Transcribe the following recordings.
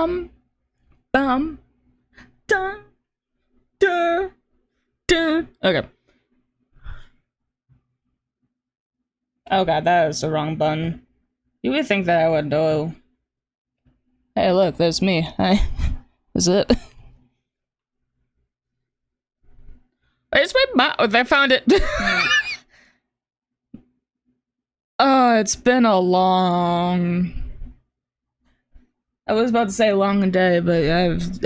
bum, bum, dun, dun, dun. Okay. Oh god, that is the wrong button. You would think that I would know. Hey, look, there's me. Hi. Is it? Where's my mouse? I found it. Oh, it's been a long... I was about to say long day, but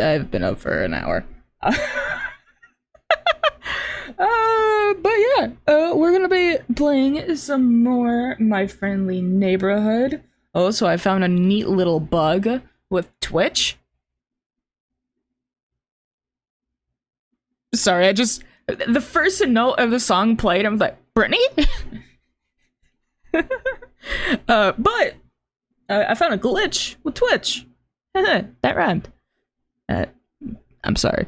I've been up for an hour. But yeah, we're gonna be playing some more My Friendly Neighborhood. Oh, so I found a neat little bug with Twitch. Sorry, the first note of the song played, I was like, Brittany? But I found a glitch with Twitch. That rhymed. I'm sorry.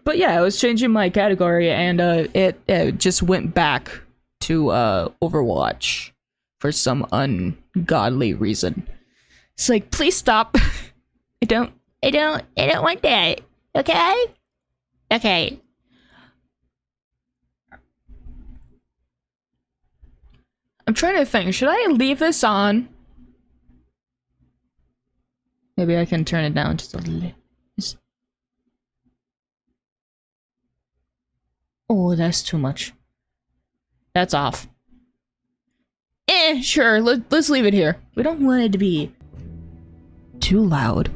But yeah, I was changing my category and it just went back to Overwatch for some ungodly reason. It's like, please stop. I don't want that. Okay? Okay. I'm trying to think, should I leave this on? Maybe I can turn it down just a little. Oh, that's too much. That's off. Sure, let's leave it here. We don't want it to be too loud.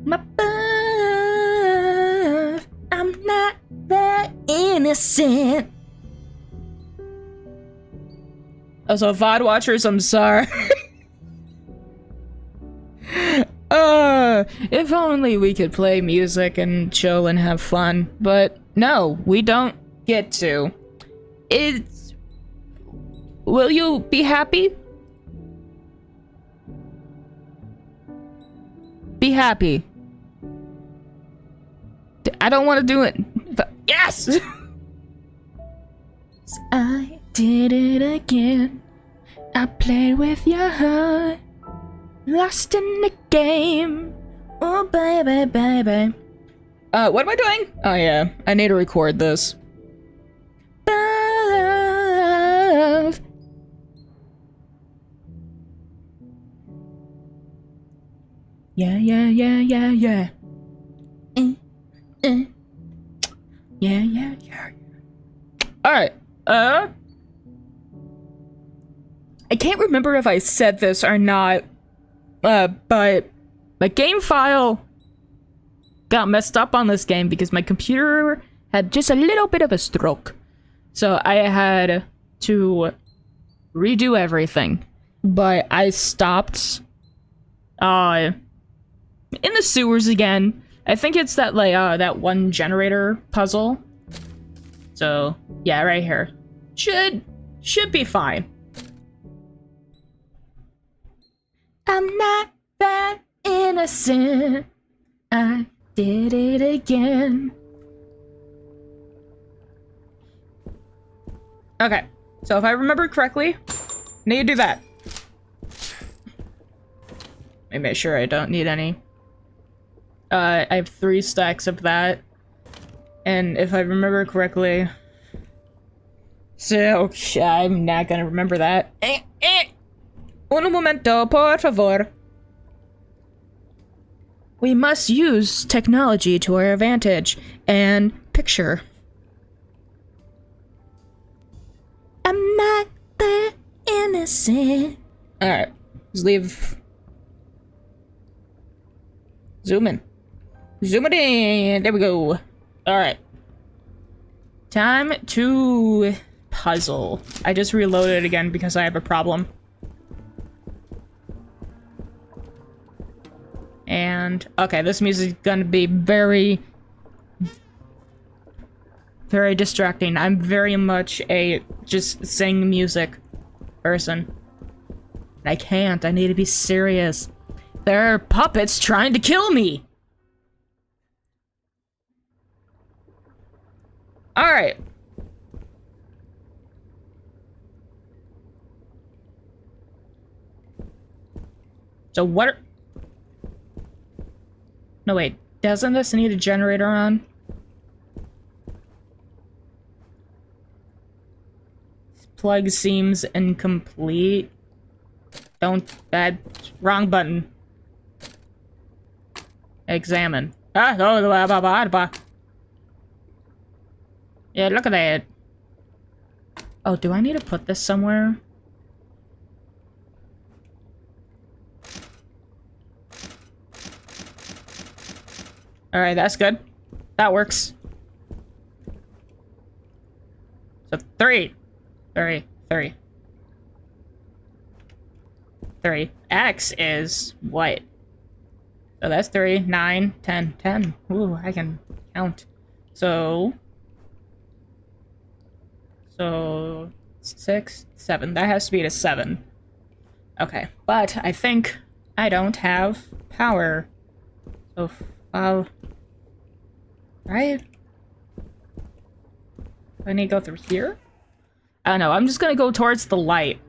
My bird, I'm not that innocent. Also, VOD watchers, I'm sorry. If only we could play music and chill and have fun, but no, we don't get to. Will you be happy? Be happy. I don't want to do it. But yes! I did it again. I played with your heart. Lost in the game. Oh, baby, baby. What am I doing? Oh, yeah. I need to record this. Love. Yeah. Yeah. Alright. I can't remember if I said this or not. But my game file got messed up on this game because my computer had just a little bit of a stroke. So I had to redo everything. But I stopped in the sewers again. I think it's that like that one generator puzzle. So yeah, right here. Should be fine. I'm not that innocent. I did it again. Okay, so if I remember correctly, need to do that. Let me make sure I don't need any. I have 3 stacks of that. And if I remember correctly... So, I'm not gonna remember that. Un momento, por favor. We must use technology to our advantage. And picture. I'm not that innocent. Alright, let's leave. Zoom in. Zoom it in. There we go. Alright. Time to puzzle. I just reloaded again because I have a problem. And, okay, this music is gonna be very distracting. I'm very much a just sing music person. I can't. I need to be serious. There are puppets trying to kill me! Alright. So what are... No, wait. Doesn't this need a generator on? Plug seems incomplete. Don't... wrong button. Examine. Ah, oh, blah, blah, blah, blah. Yeah, look at that. Oh, do I need to put this somewhere? Alright, that's good. That works. So 3. 3. X is what? So that's 3, 9, 10, 10. Ooh, I can count. So 6, 7. That has to be to 7. Okay, but I think I don't have power. So, right? Do I need to go through here? I don't know. I'm just gonna go towards the light.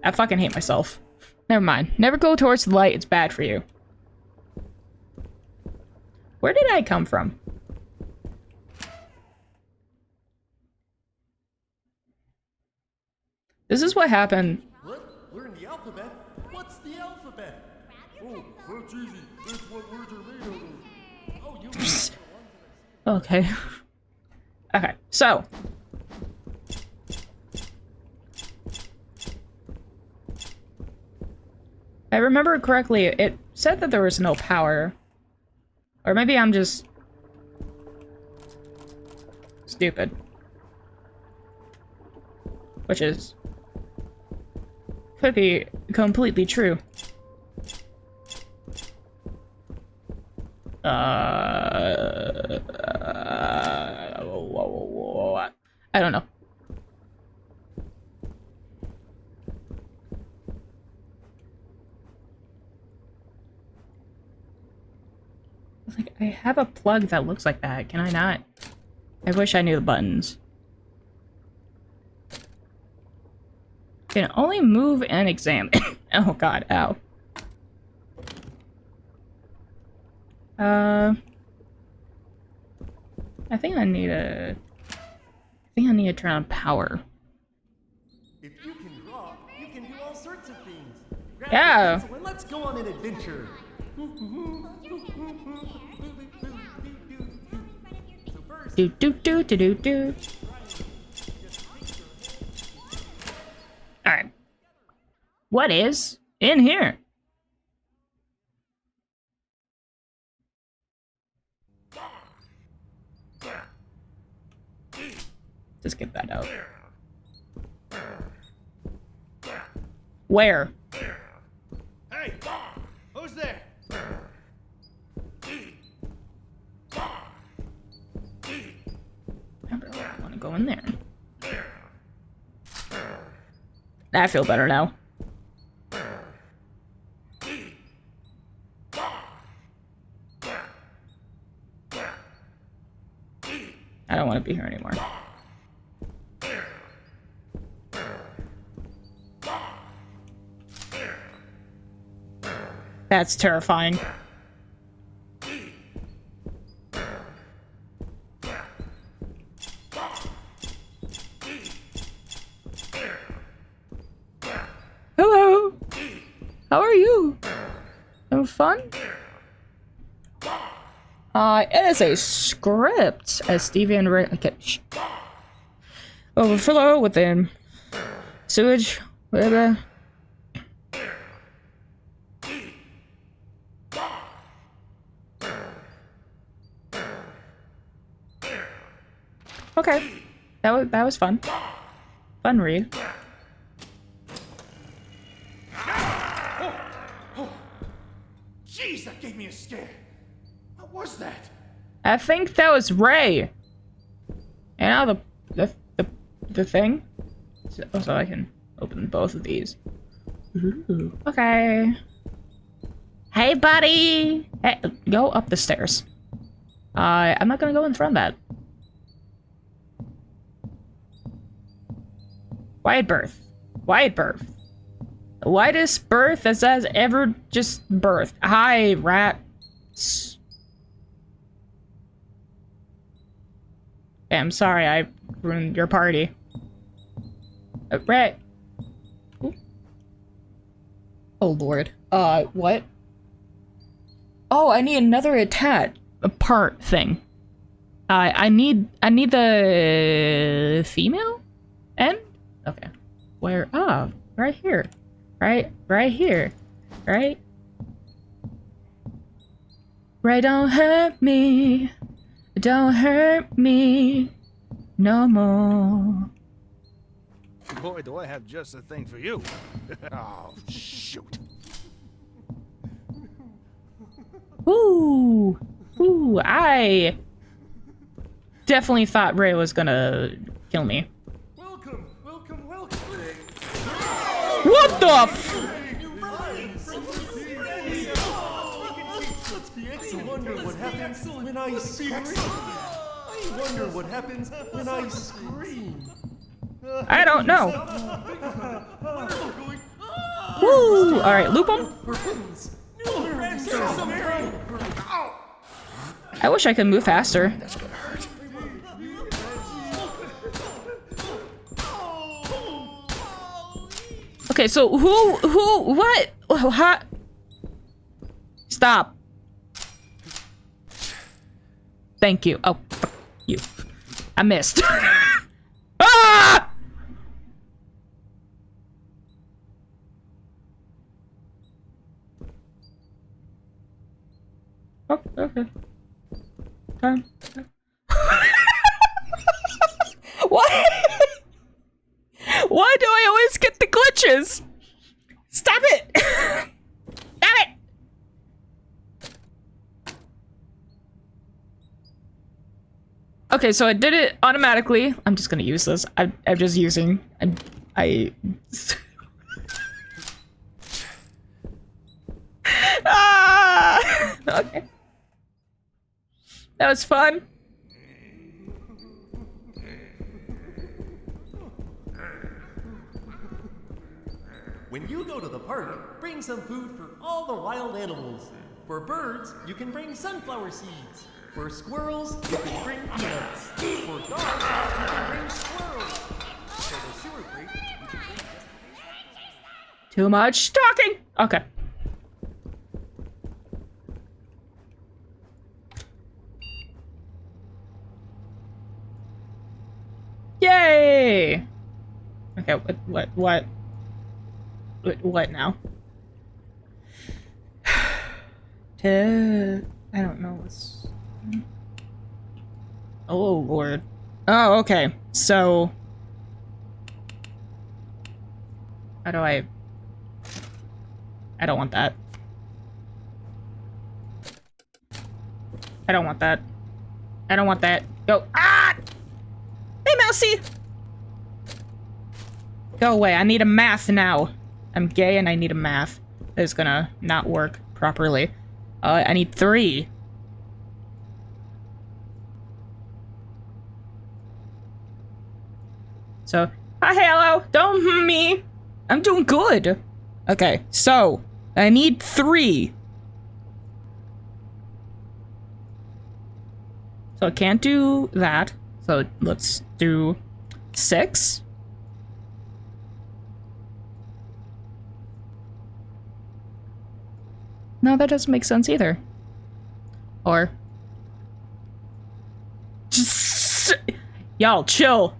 I fucking hate myself. Never mind. Never go towards the light. It's bad for you. Where did I come from? This is what happened. What? We're in the alphabet? What's the alphabet? Oh, that's easy. That's what words are made of. Oh, you Okay. Okay, so. I remember correctly, it said that there was no power. Or maybe I'm just stupid. Which is... could be completely true. I don't know. Like, I have a plug that looks like that. Can I not? I wish I knew the buttons. Can only move and examine. Oh god, ow. I think I need to turn on power. If you can draw, you can do all sorts of things. Grab Yeah. your pencil and let's go on an adventure. So first, Do do do do do do. Alright. What is in here? Just get that out. Where? hey, who's there? I really want to go in there. I feel better now. I don't want to be here anymore. That's terrifying. Hello. How are you? Having fun? It is a script. As Stevie and Rick overflow within sewage, whatever. Okay, that was fun. Fun read. Jeez, that gave me a scare. What was that? I think that was Ray. And now the thing. So I can open both of these. Ooh. Okay. Hey, buddy. Hey, go up the stairs. I'm not gonna go in front of that. Wide berth. Wide berth. The widest berth as has ever just birthed. Hi, rats. Okay, I'm sorry I ruined your party. Rat. Ooh. Oh lord. What? Oh, I need another a part thing. I need the female end? Okay. Where? Oh, right here. Right here. Right? Right, don't hurt me. Don't hurt me no more. Boy, do I have just the thing for you. Oh, shoot. Ooh. Ooh, I definitely thought Ray was gonna kill me. Welcome, welcome, welcome. What the f- I wonder what happens when I scream. I wonder what happens when I scream. I don't know. Woo! Alright, loop him. I wish I could move faster. That's gonna hurt. Okay, so what? How? Stop. Thank you. Oh, fuck you. I missed. Ah! Oh, okay. Time. Why? Why do I always get the glitches? Stop it! Stop it! Okay, so I did it automatically. I'm just gonna use this. I'm just using. Ah! Okay. That was fun. When you go to the park, bring some food for all the wild animals. For birds, you can bring sunflower seeds. For squirrels, you can bring peanuts. For dogs, you can bring squirrels. For the sewer crate, you can bring... Too much talking. Okay. Yay! Okay, what now? I don't know what's... Oh, Lord. Oh, okay. So... How do I don't want that. I don't want that. I don't want that. Go. Ah! Hey, Mousy! Go away. I need a math now. I'm gay and I need a math. That is gonna not work properly. I need 3. So, hi, hello. Don't me. I'm doing good. Okay, so I need 3. So I can't do that. So let's do 6. No, that doesn't make sense either. Or... Just... Y'all, chill.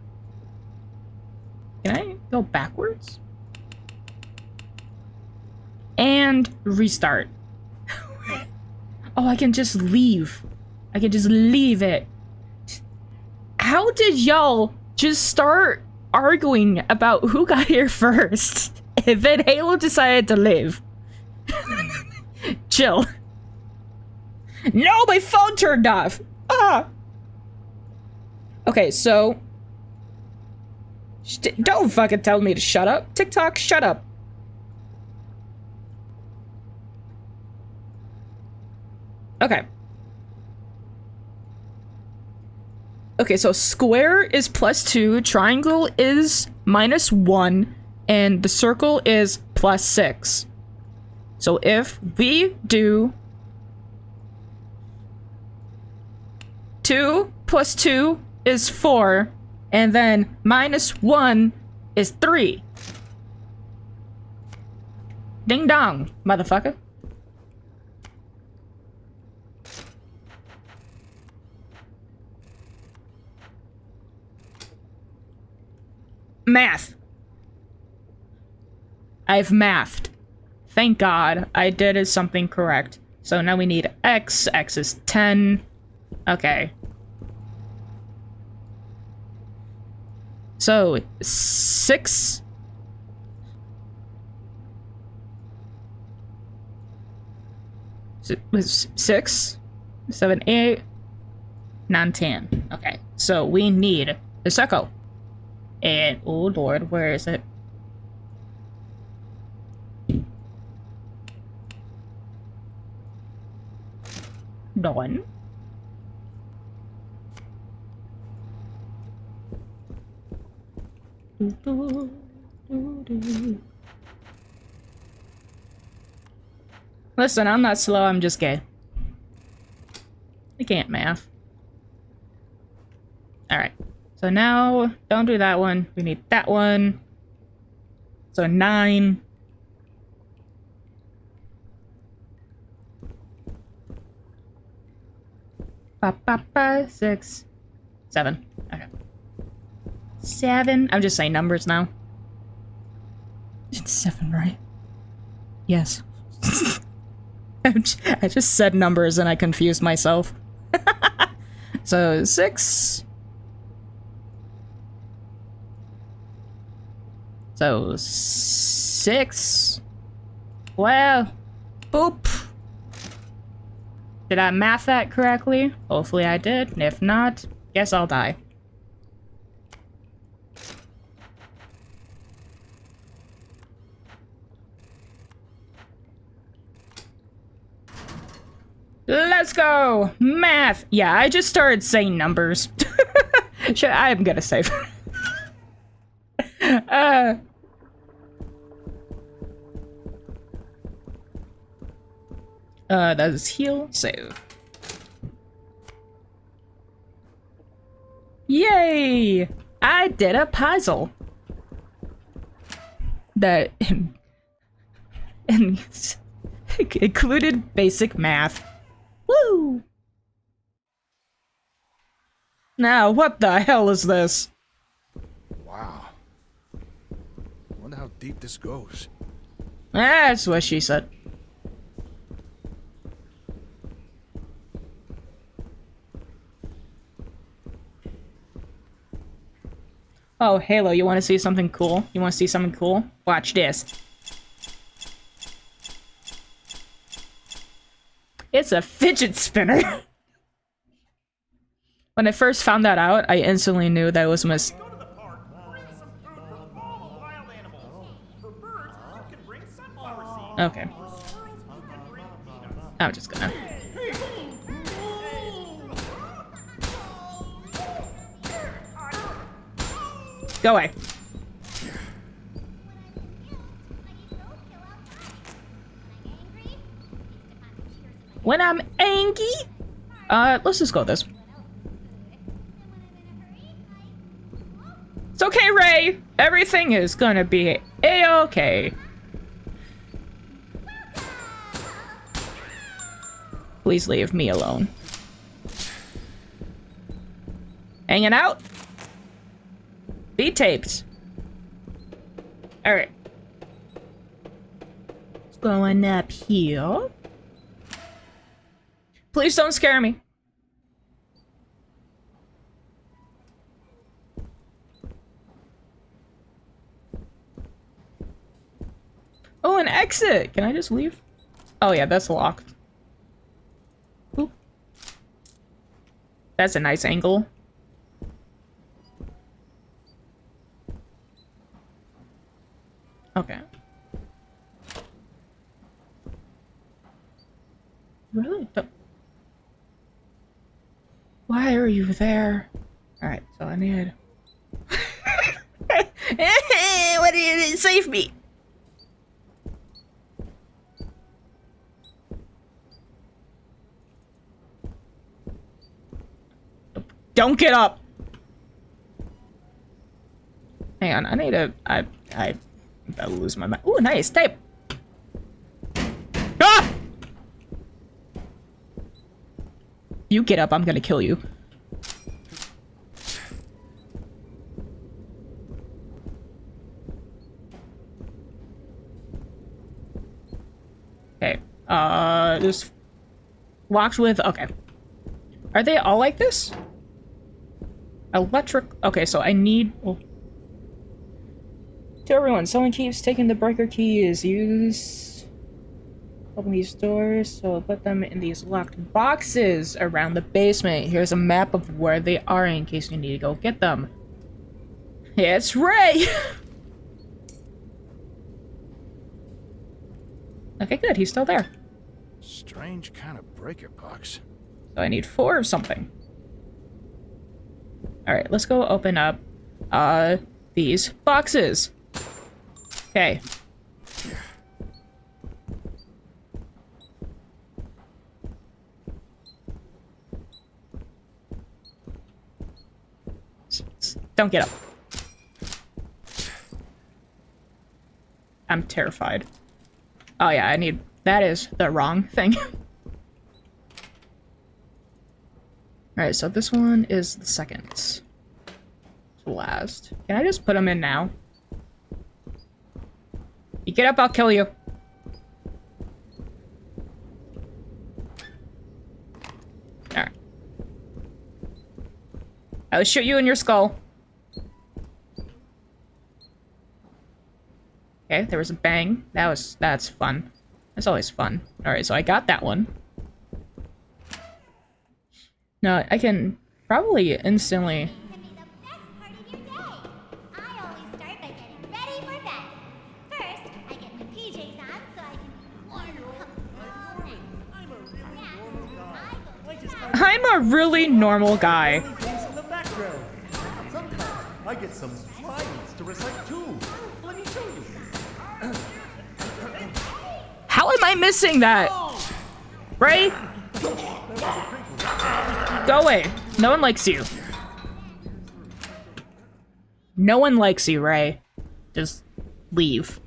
Can I go backwards? And restart. Oh, I can just leave. I can just leave it. How did y'all just start arguing about who got here first? And then Halo decided to live. Chill. No, my phone turned off. Ah. Okay, so... Don't fucking tell me to shut up. TikTok, shut up. Okay. Okay, so square is +2, triangle is -1, and the circle is plus 6. So if we do 2 plus 2 is 4, and then minus 1 is 3. Ding dong, motherfucker. Math. I've mathed. Thank God I did something correct. So now we need x. X is 10. Okay. So 6. Was 6, 7, 8, 9, 10. Okay. So we need the circle. And oh lord, where is it? Done. Listen, I'm not slow, I'm just gay. I can't math. Alright. So now, don't do that one. We need that one. So 9. Ba, 6, 7. Okay. 7. I'm just saying numbers now. It's 7, right? Yes. I just said numbers and I confused myself. So 6. So 6. Well, boop. Did I math that correctly? Hopefully I did. And if not, guess I'll die. Let's go! Math! Yeah, I just started saying numbers. I'm gonna save. That is heal, save. Yay! I did a puzzle. That included basic math. Woo! Now, what the hell is this? Wow. Wonder how deep this goes. That's what she said. Oh, Halo, you want to see something cool? You want to see something cool? Watch this. It's a fidget spinner. When I first found that out, I instantly knew that it was mis- Go to the park, bring some food for all the wild animals. For birds, you can bring sunflower seeds. Okay. For squirrels, you can bring peanuts. I'm just gonna... Go away. When I'm angry? Let's just go this. It's okay, Ray! Everything is gonna be a-okay. Please leave me alone. Hanging out? Be taped. Alright. Going up here. Please don't scare me. Oh, an exit! Can I just leave? Oh yeah, that's locked. Oop. That's a nice angle. Okay. Really? Why are you there? Alright, so I need... What do you save me? Don't get up! Hang on, I need to... I'm about to lose my mind. Ooh, nice, tape! Ah! You get up, I'm gonna kill you. Okay, this locks with... Okay. Are they all like this? Electric... Okay, so I need... Well, to everyone, someone keeps taking the breaker keys. Use... Open these doors, so put them in these locked boxes around the basement. Here's a map of where they are in case you need to go get them. It's Ray! Okay, good, he's still there. Strange kind of breaker box. So I need 4 of something. Alright, let's go open up, these boxes. Okay. Don't get up. I'm terrified. Oh yeah, I need... That is the wrong thing. Alright, so this one is the second to last. Can I just put them in now? You get up, I'll kill you. Alright. I'll shoot you in your skull. Okay, there was a bang. That's fun. That's always fun. Alright, so I got that one. No, I can probably instantly... Can be the best part of your day. I always start by getting ready for bed. First, I get my PJs on so I can be warm and comfortable. I'm a really normal guy. I'm a really normal guy. Things in the background. Sometimes I get some lines to recite too. Let me show you. How am I missing that? Ray? Go away. No one likes you. No one likes you, Ray. Just leave.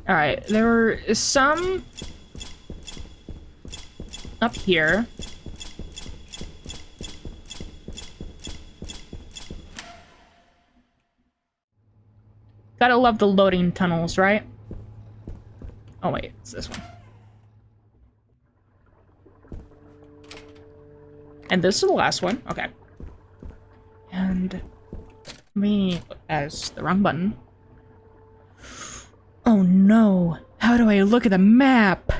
Alright, there is some up here. Gotta love the loading tunnels, right? Oh wait, it's this one. And this is the last one. Okay. And me as the wrong button. Oh no. How do I look at the map?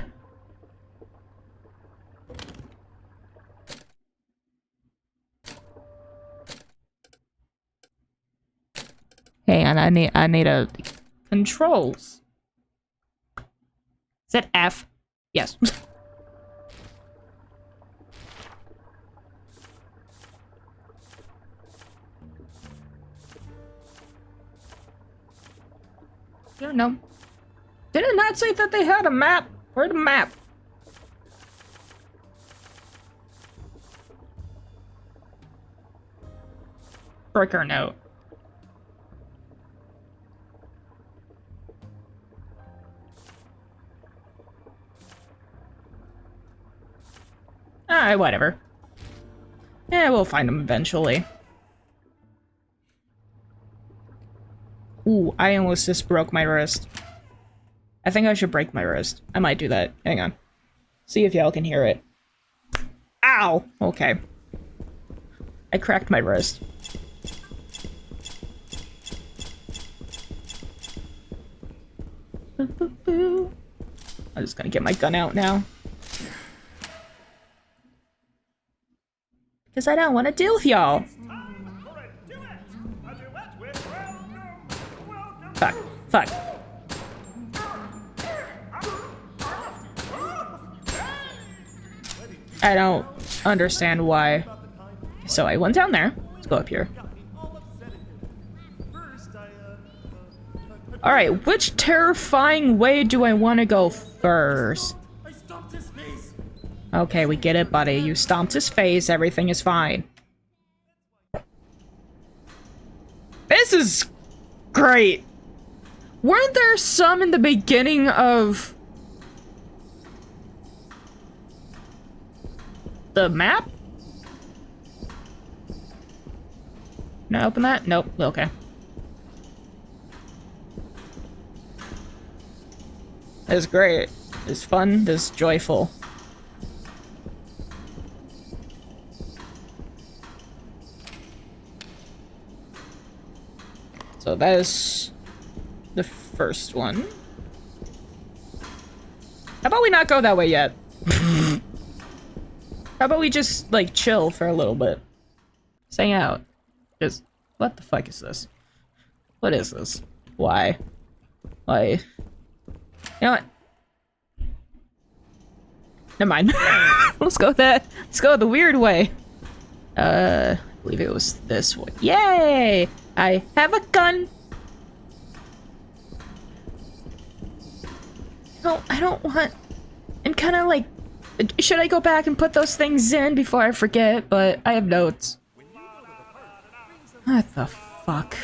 Hang on, I need a controls. Is that F? Yes. I don't know. Did it not say that they had a map? Where's the map? Breaker note. Alright, whatever. Yeah, we'll find them eventually. Ooh, I almost just broke my wrist. I think I should break my wrist. I might do that. Hang on. See if y'all can hear it. Ow! Okay. I cracked my wrist. I'm just gonna get my gun out now. Because I don't want to deal with y'all. Fuck. Fuck. I don't understand why. So I went down there. Let's go up here. Alright, which terrifying way do I want to go first? I stomped his face. Okay, we get it, buddy. You stomped his face. Everything is fine. This is great. Weren't there some in the beginning of the map? Can I open that? Nope. Okay. This is great. This is fun. This is joyful. So that is the first one. How about we not go that way yet? How about we just, like, chill for a little bit? Just hang out. Just, what the fuck is this? What is this? Why? Why? You know what? Never mind. Let's go that. Let's go the weird way. I believe it was this one. Yay! I have a gun. No, I don't want. I'm kind of like. Should I go back and put those things in before I forget? But I have notes. What the fuck?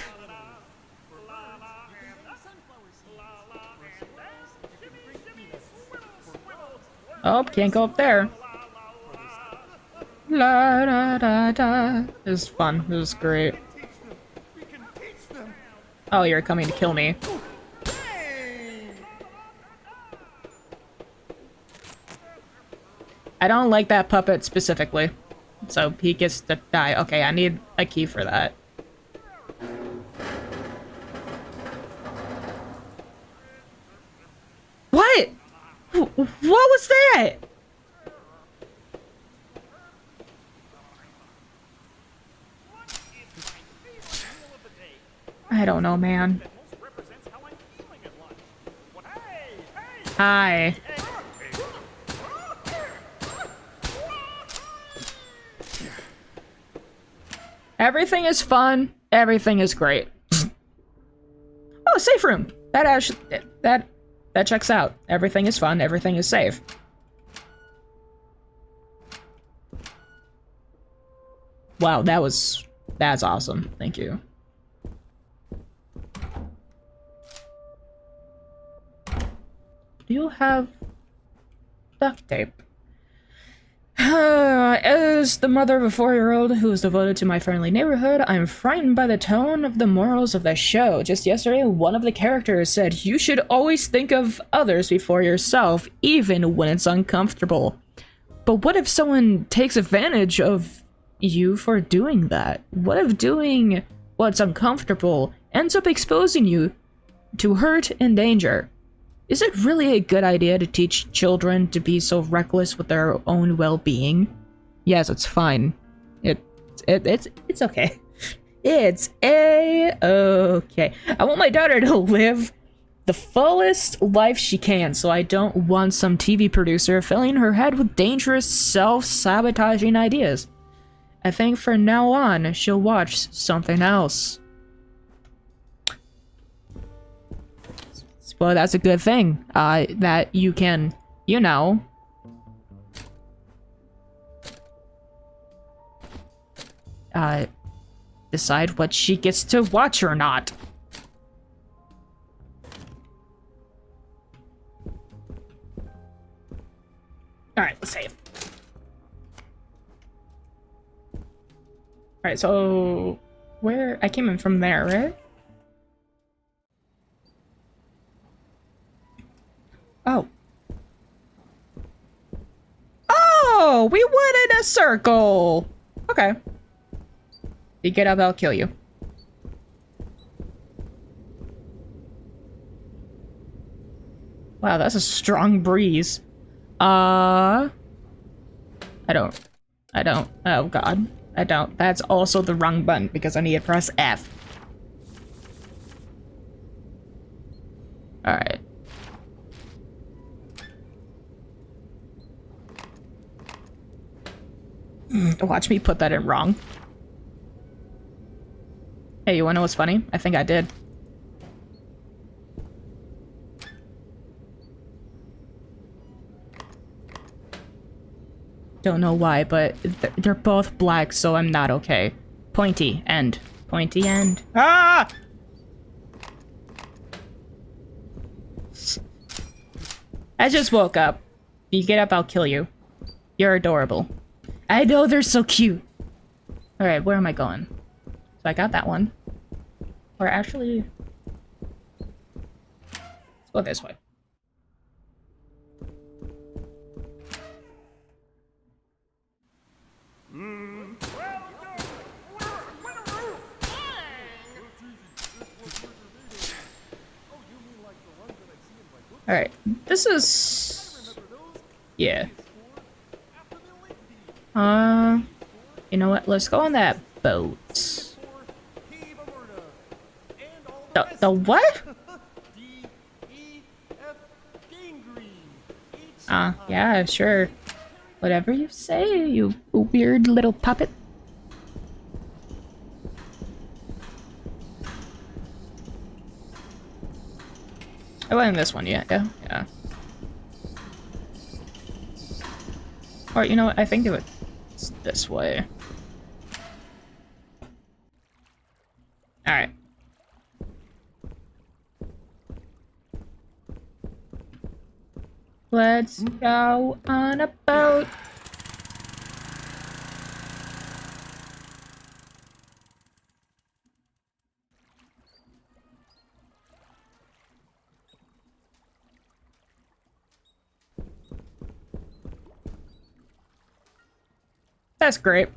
Oh, can't go up there. La da da da. It was fun. It was great. Oh, you're coming to kill me. I don't like that puppet specifically. So he gets to die. Okay, I need a key for that. What? What was that? I don't know, man. Hi. Everything is fun. Everything is great. Oh, safe room. That actually that checks out. Everything is fun. Everything is safe. Wow, that's awesome. Thank you. Do you have duct tape? As the mother of a 4-year-old who is devoted to my friendly neighborhood, I'm frightened by the tone of the morals of the show. Just yesterday, one of the characters said, "You should always think of others before yourself, even when it's uncomfortable." But what if someone takes advantage of you for doing that? What if doing what's uncomfortable ends up exposing you to hurt and danger? Is it really a good idea to teach children to be so reckless with their own well-being? Yes, it's fine. It's okay. It's a-okay. I want my daughter to live the fullest life she can, so I don't want some TV producer filling her head with dangerous, self-sabotaging ideas. I think from now on, she'll watch something else. Well, that's a good thing, that you can, you know, decide what she gets to watch or not. Alright, let's save. Alright, so where I came in from there, right? Oh. Oh, we went in a circle. Okay. You get up, I'll kill you. Wow, that's a strong breeze. I don't. Oh god. I don't. That's also the wrong button because I need to press F. Alright. Watch me put that in wrong. Hey, you wanna know what's funny? I think I did. Don't know why, but they're both black, so I'm not okay. Pointy, end. Pointy end. Ah! I just woke up. If you get up, I'll kill you. You're adorable. I know, they're so cute. Alright, where am I going? So I got that one. Or actually... let's go this way. Alright, this is... yeah. You know what? Let's go on that boat. The what? Yeah, sure. Whatever you say, you weird little puppet. I wasn't this one yet, yeah? Yeah. Or, you know what? I think it's this way. Alright. Let's go on a boat. That's great.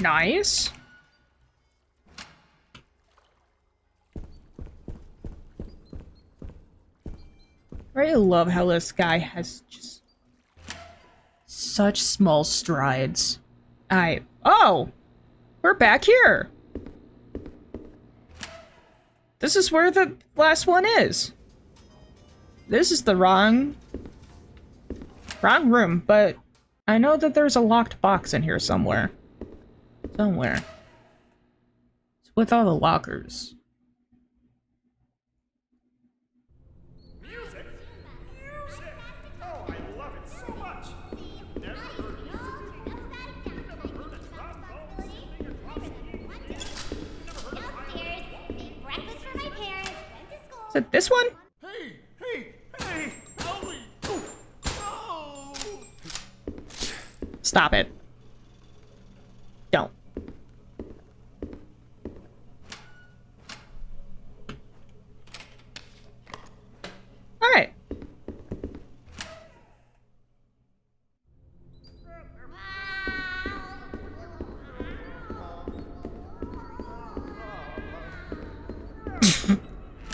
Nice. I really love how this guy has just such small strides. Oh! We're back here! This is where the last one is. This is the wrong room, but I know that there's a locked box in here somewhere. Somewhere. It's with all the lockers. Music? Music! Oh, I love it so much! Never heard of music? Never heard of trombone singing a trombone? Downstairs, made breakfast for my parents, went to school. Is it this one? Hey! Owie! Oh! Stop it. Don't. Alright.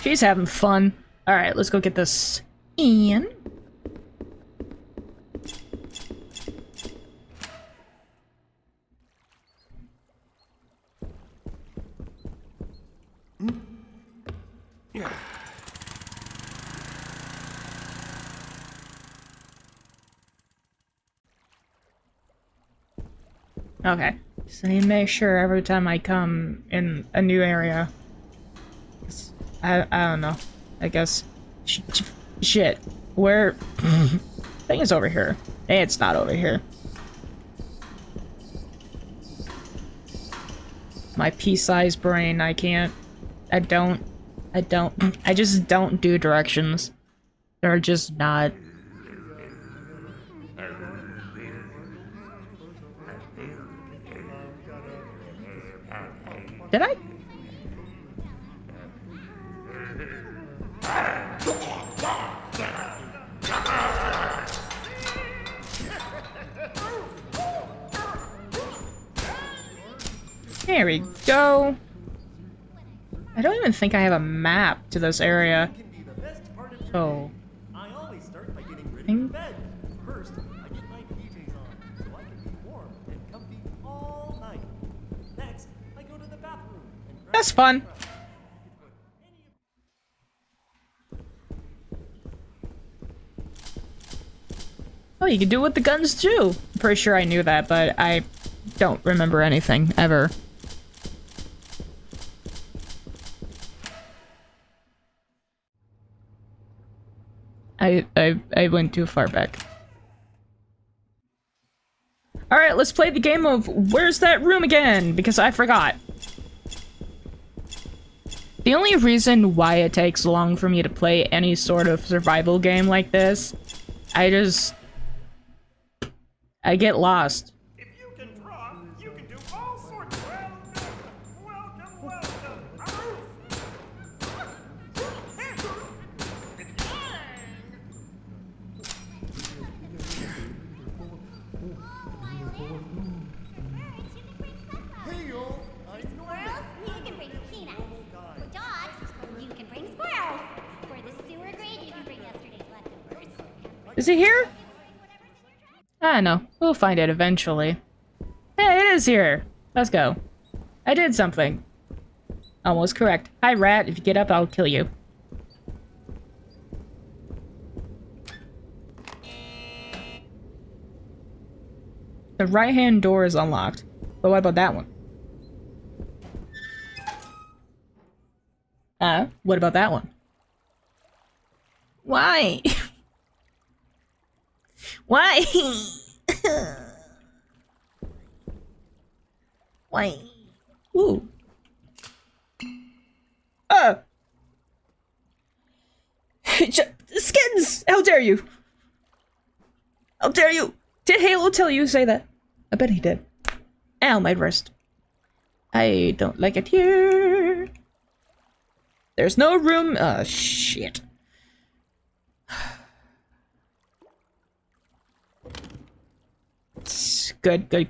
She's having fun. Alright, let's go get this in. Yeah. Okay. So I need to make sure every time I come in a new area. I don't know. I guess. Shit. Where? Thing is over here. Hey, it's not over here. My pea-sized brain, I can't. I just don't do directions. They're just not. Did I? There we go. I don't even think I have a map to this area. Can be the best part of your So, day. I always start by getting ready Thing- for bed. First, I get my PJs on so I can be warm and comfy all night. Next, I go to the bathroom and grab that's my fun. brush. Oh, you can do it with the guns too. I'm pretty sure I knew that, but I don't remember anything ever. I went too far back. Alright, let's play the game of where's that room again? Because I forgot. The only reason why it takes long for me to play any sort of survival game like this, I get lost. If you can draw, you can do all sorts. Welcome. Hey, y'all. Squirrels, you can bring peanuts. For dogs, you can bring squirrels. For the sewer grade, you can bring yesterday's leftovers. Is it here? I don't know. We'll find it eventually. Hey, it is here. Let's go. I did something. Almost correct. Hi, rat. If you get up, I'll kill you. The right-hand door is unlocked. But what about that one? What about that one? Why? Why? Why? Ooh. Skins! How dare you? How dare you? Did Halo tell you to say that? I bet he did. Ow, my wrist. I don't like it here. There's no room. Shit. Good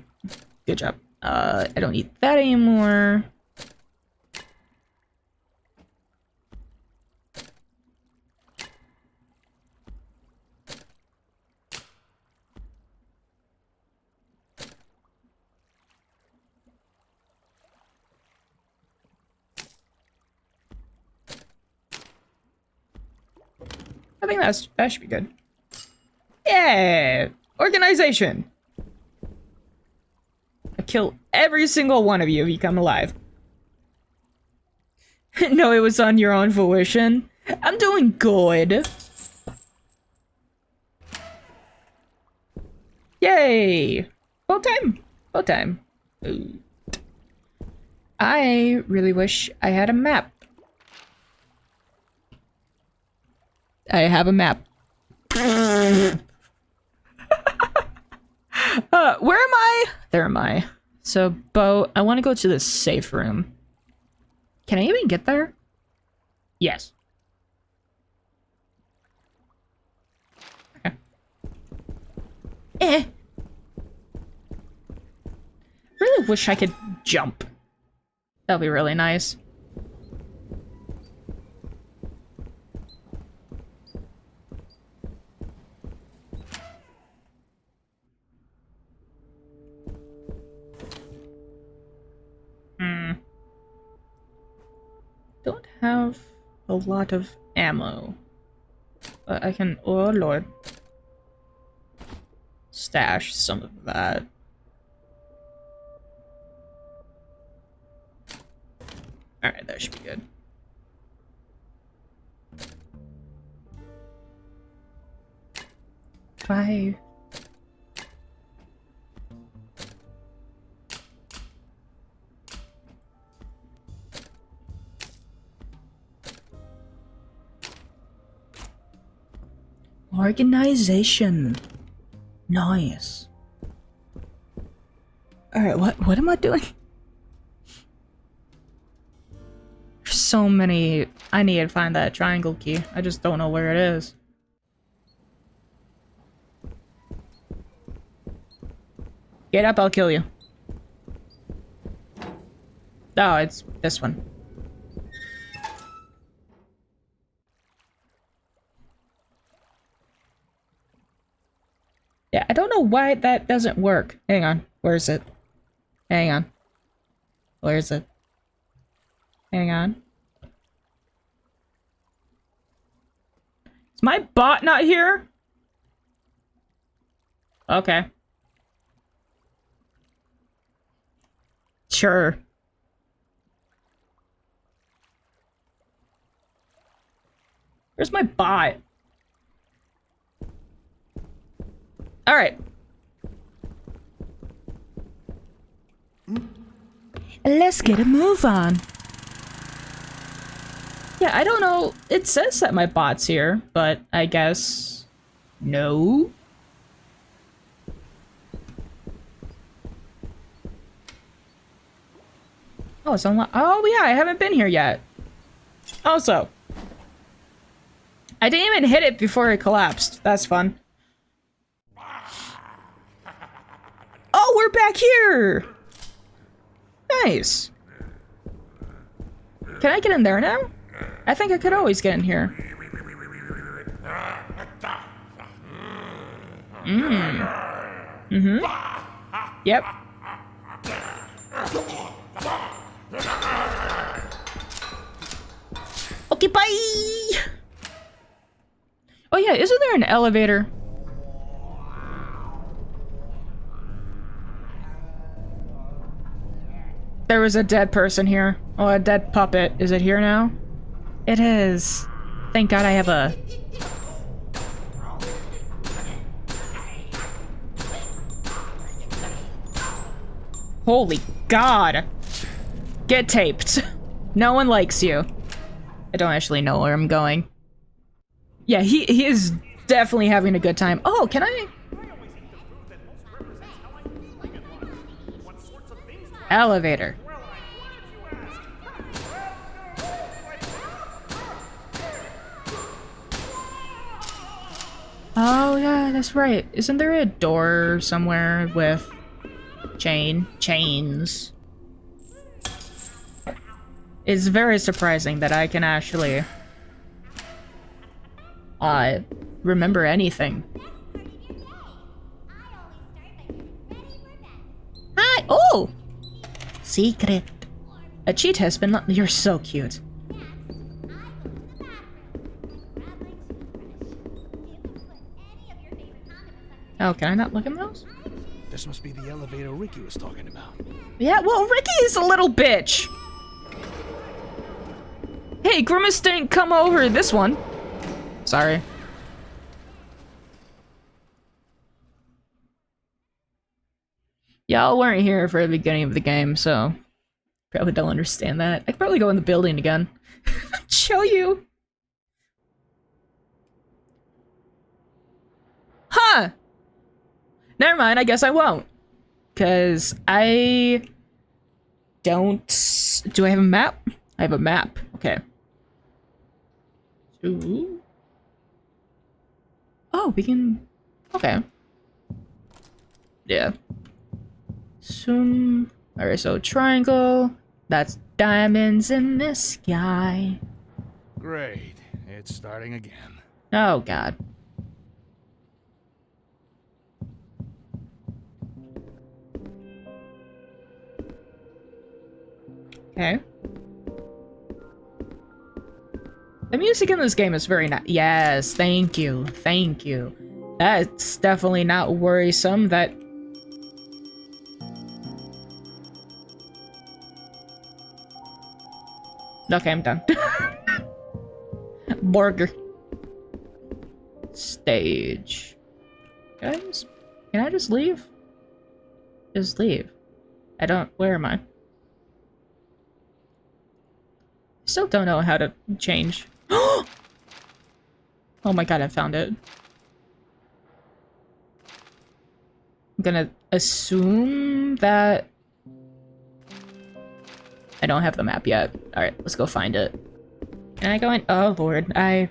job. I don't need that anymore. I think that should be good. Yeah! Organization! I kill every single one of you if you come alive. No, it was on your own volition. I'm doing good. Yay! Full time. Full time. Ooh. I really wish I had a map. I have a map. Where am I? There am I. So, Bo, I want to go to the safe room. Can I even get there? Yes. Okay. Really wish I could jump. That'd be really nice. Don't have a lot of ammo. But I can, oh lord. Stash some of that. Alright, that should be good. Bye. Organization. Nice. Alright, what am I doing? There's so many. I need to find that triangle key. I just don't know where it is. Get up, I'll kill you. Oh, it's this one. Yeah, I don't know why that doesn't work. Hang on. Where is it? Hang on. Where is it? Hang on. Is my bot not here? Okay. Sure. Where's my bot? Alright. Let's get a move on. Yeah, I don't know. It says that my bot's here, but I guess no. Oh, it's unlocked. Oh yeah, I haven't been here yet. Also, I didn't even hit it before it collapsed. That's fun. Oh, we're back here! Nice. Can I get in there now? I think I could always get in here. Yep. Okay, bye! Oh yeah, isn't there an elevator? There was a dead person here. Oh, a dead puppet. Is it here now? It is. Thank God I have a... Holy God. Get taped. No one likes you. I don't actually know where I'm going. Yeah, he is definitely having a good time. Oh, can I... Elevator. Oh yeah, that's right. Isn't there a door somewhere with chains? It's very surprising that I can actually remember anything. Hi! Oh! Secret. A cheat has been... You're so cute. Oh, can I not look at those? This must be the elevator Ricky was talking about. Yeah, well, Ricky is a little bitch! Hey, Grimace didn't come over this one. Sorry. Y'all weren't here for the beginning of the game, so probably don't understand that. I could probably go in the building again. Show you. Huh! Never mind, I guess I won't. Cause I don't... Do I have a map? I have a map. Okay. Ooh. Oh, we can... Okay. Yeah. Zoom. Alright, so triangle. That's diamonds in the sky. Great. It's starting again. Oh, God. Okay. The music in this game is very nice. Yes, thank you. Thank you. That's definitely not worrisome that... Okay, I'm done. Burger. Stage. Can I just leave? Just leave. I don't... Where am I? Still don't know how to change. Oh my God, I found it. I'm gonna assume that I don't have the map yet. Alright, let's go find it. Can I go in? Oh Lord, Okay.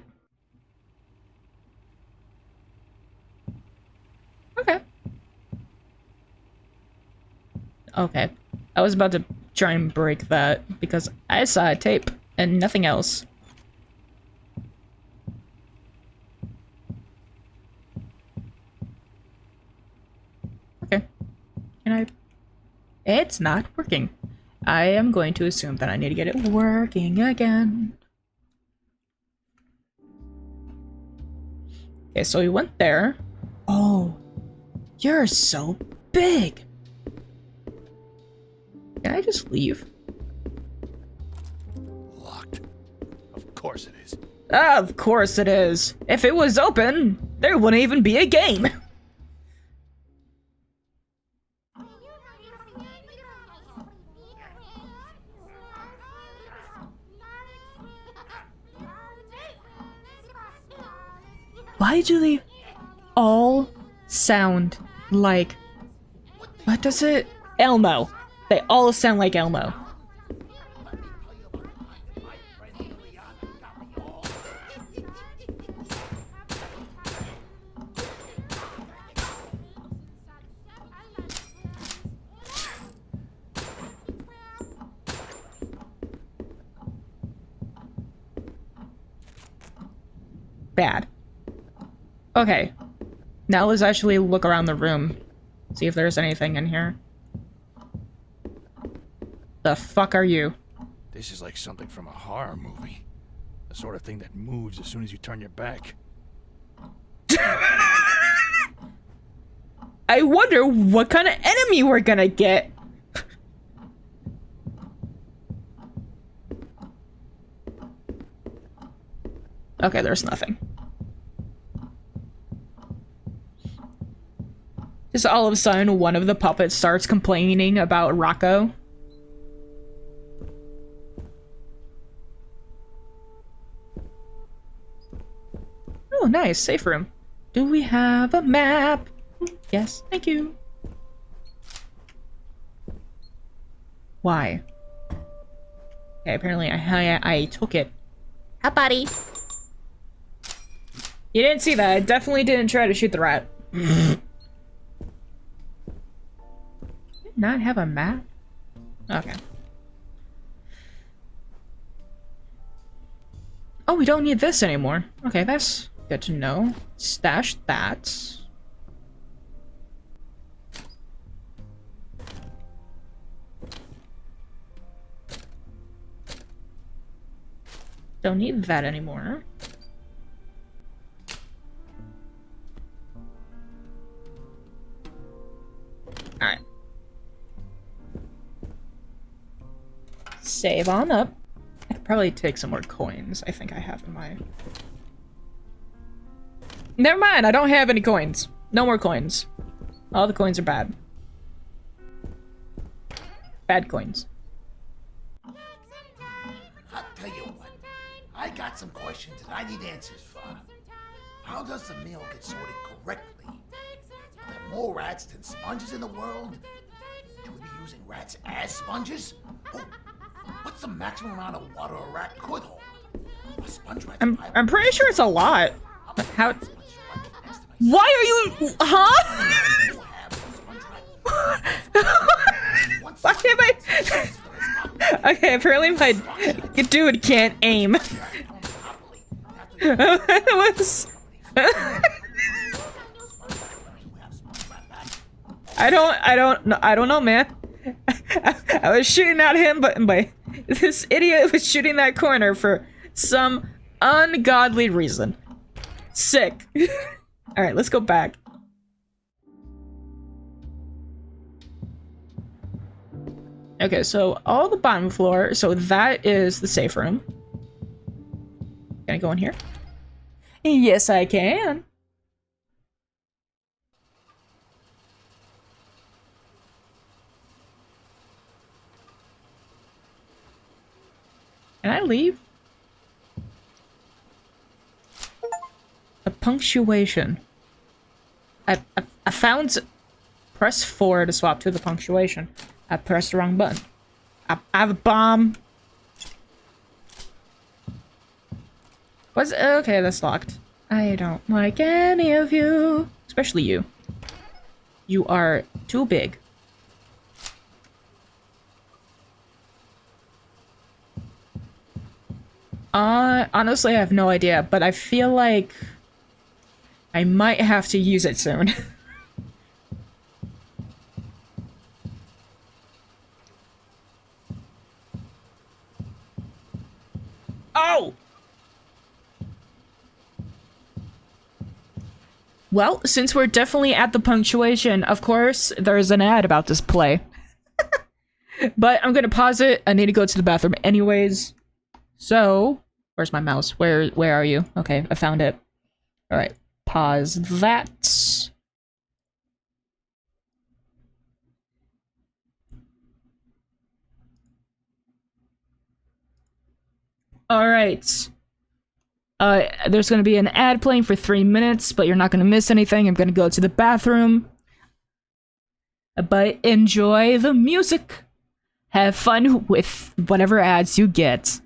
Okay. I was about to try and break that because I saw a tape and nothing else. Okay. Can I... It's not working. I am going to assume that I need to get it working again. Okay, so we went there. Oh, you're so big. Can I just leave? Locked. Of course it is. Of course it is. If it was open, there wouldn't even be a game. Why do they all sound like... What does it... Elmo. They all sound like Elmo. Bad. Okay. Now let's actually look around the room. See if there's anything in here. The fuck are you? This is like something from a horror movie. The sort of thing that moves as soon as you turn your back. I wonder what kind of enemy we're gonna get. Okay, there's nothing. Just all of a sudden, one of the puppets starts complaining about Rocco. Oh, nice. Safe room. Do we have a map? Yes, thank you. Why? Okay, apparently I took it. Hi, buddy. You didn't see that. I definitely didn't try to shoot the rat. Not have a map? Okay. Oh, we don't need this anymore. Okay, that's good to know. Stash that. Don't need that anymore. Alright. Save on up. I could probably take some more coins. I think I have in my... Never mind, I don't have any coins. No more coins. All the coins are bad. Bad coins. I'll tell you what. I got some questions that I need answers for. How does the meal get sorted correctly? Are there more rats than sponges in the world? Should we be using rats as sponges? Oh, what's the maximum amount of water a rat could hold? A sponge rat. I'm pretty sure it's a lot. How? Why are you? Huh? Why am I? Okay, apparently my dude can't aim. I don't know, man. I was shooting at him, but this idiot was shooting that corner for some ungodly reason. Sick. Alright, let's go back. Okay, so all the bottom floor, so that is the safe room. Can I go in here? Yes, I can. Can I leave? A punctuation. I found... Press 4 to swap to the punctuation. I pressed the wrong button. I have a bomb. Was okay, that's locked. I don't like any of you. Especially you. You are too big. Honestly, I have no idea, but I feel like I might have to use it soon. Oh! Well, since we're definitely at the punctuation, of course, there's an ad about this play. But I'm gonna pause it. I need to go to the bathroom anyways. So, where's my mouse? Where are you? Okay, I found it. Alright, pause that. Alright. There's gonna be an ad playing for 3 minutes, but you're not gonna miss anything. I'm gonna go to the bathroom. But enjoy the music. Have fun with whatever ads you get.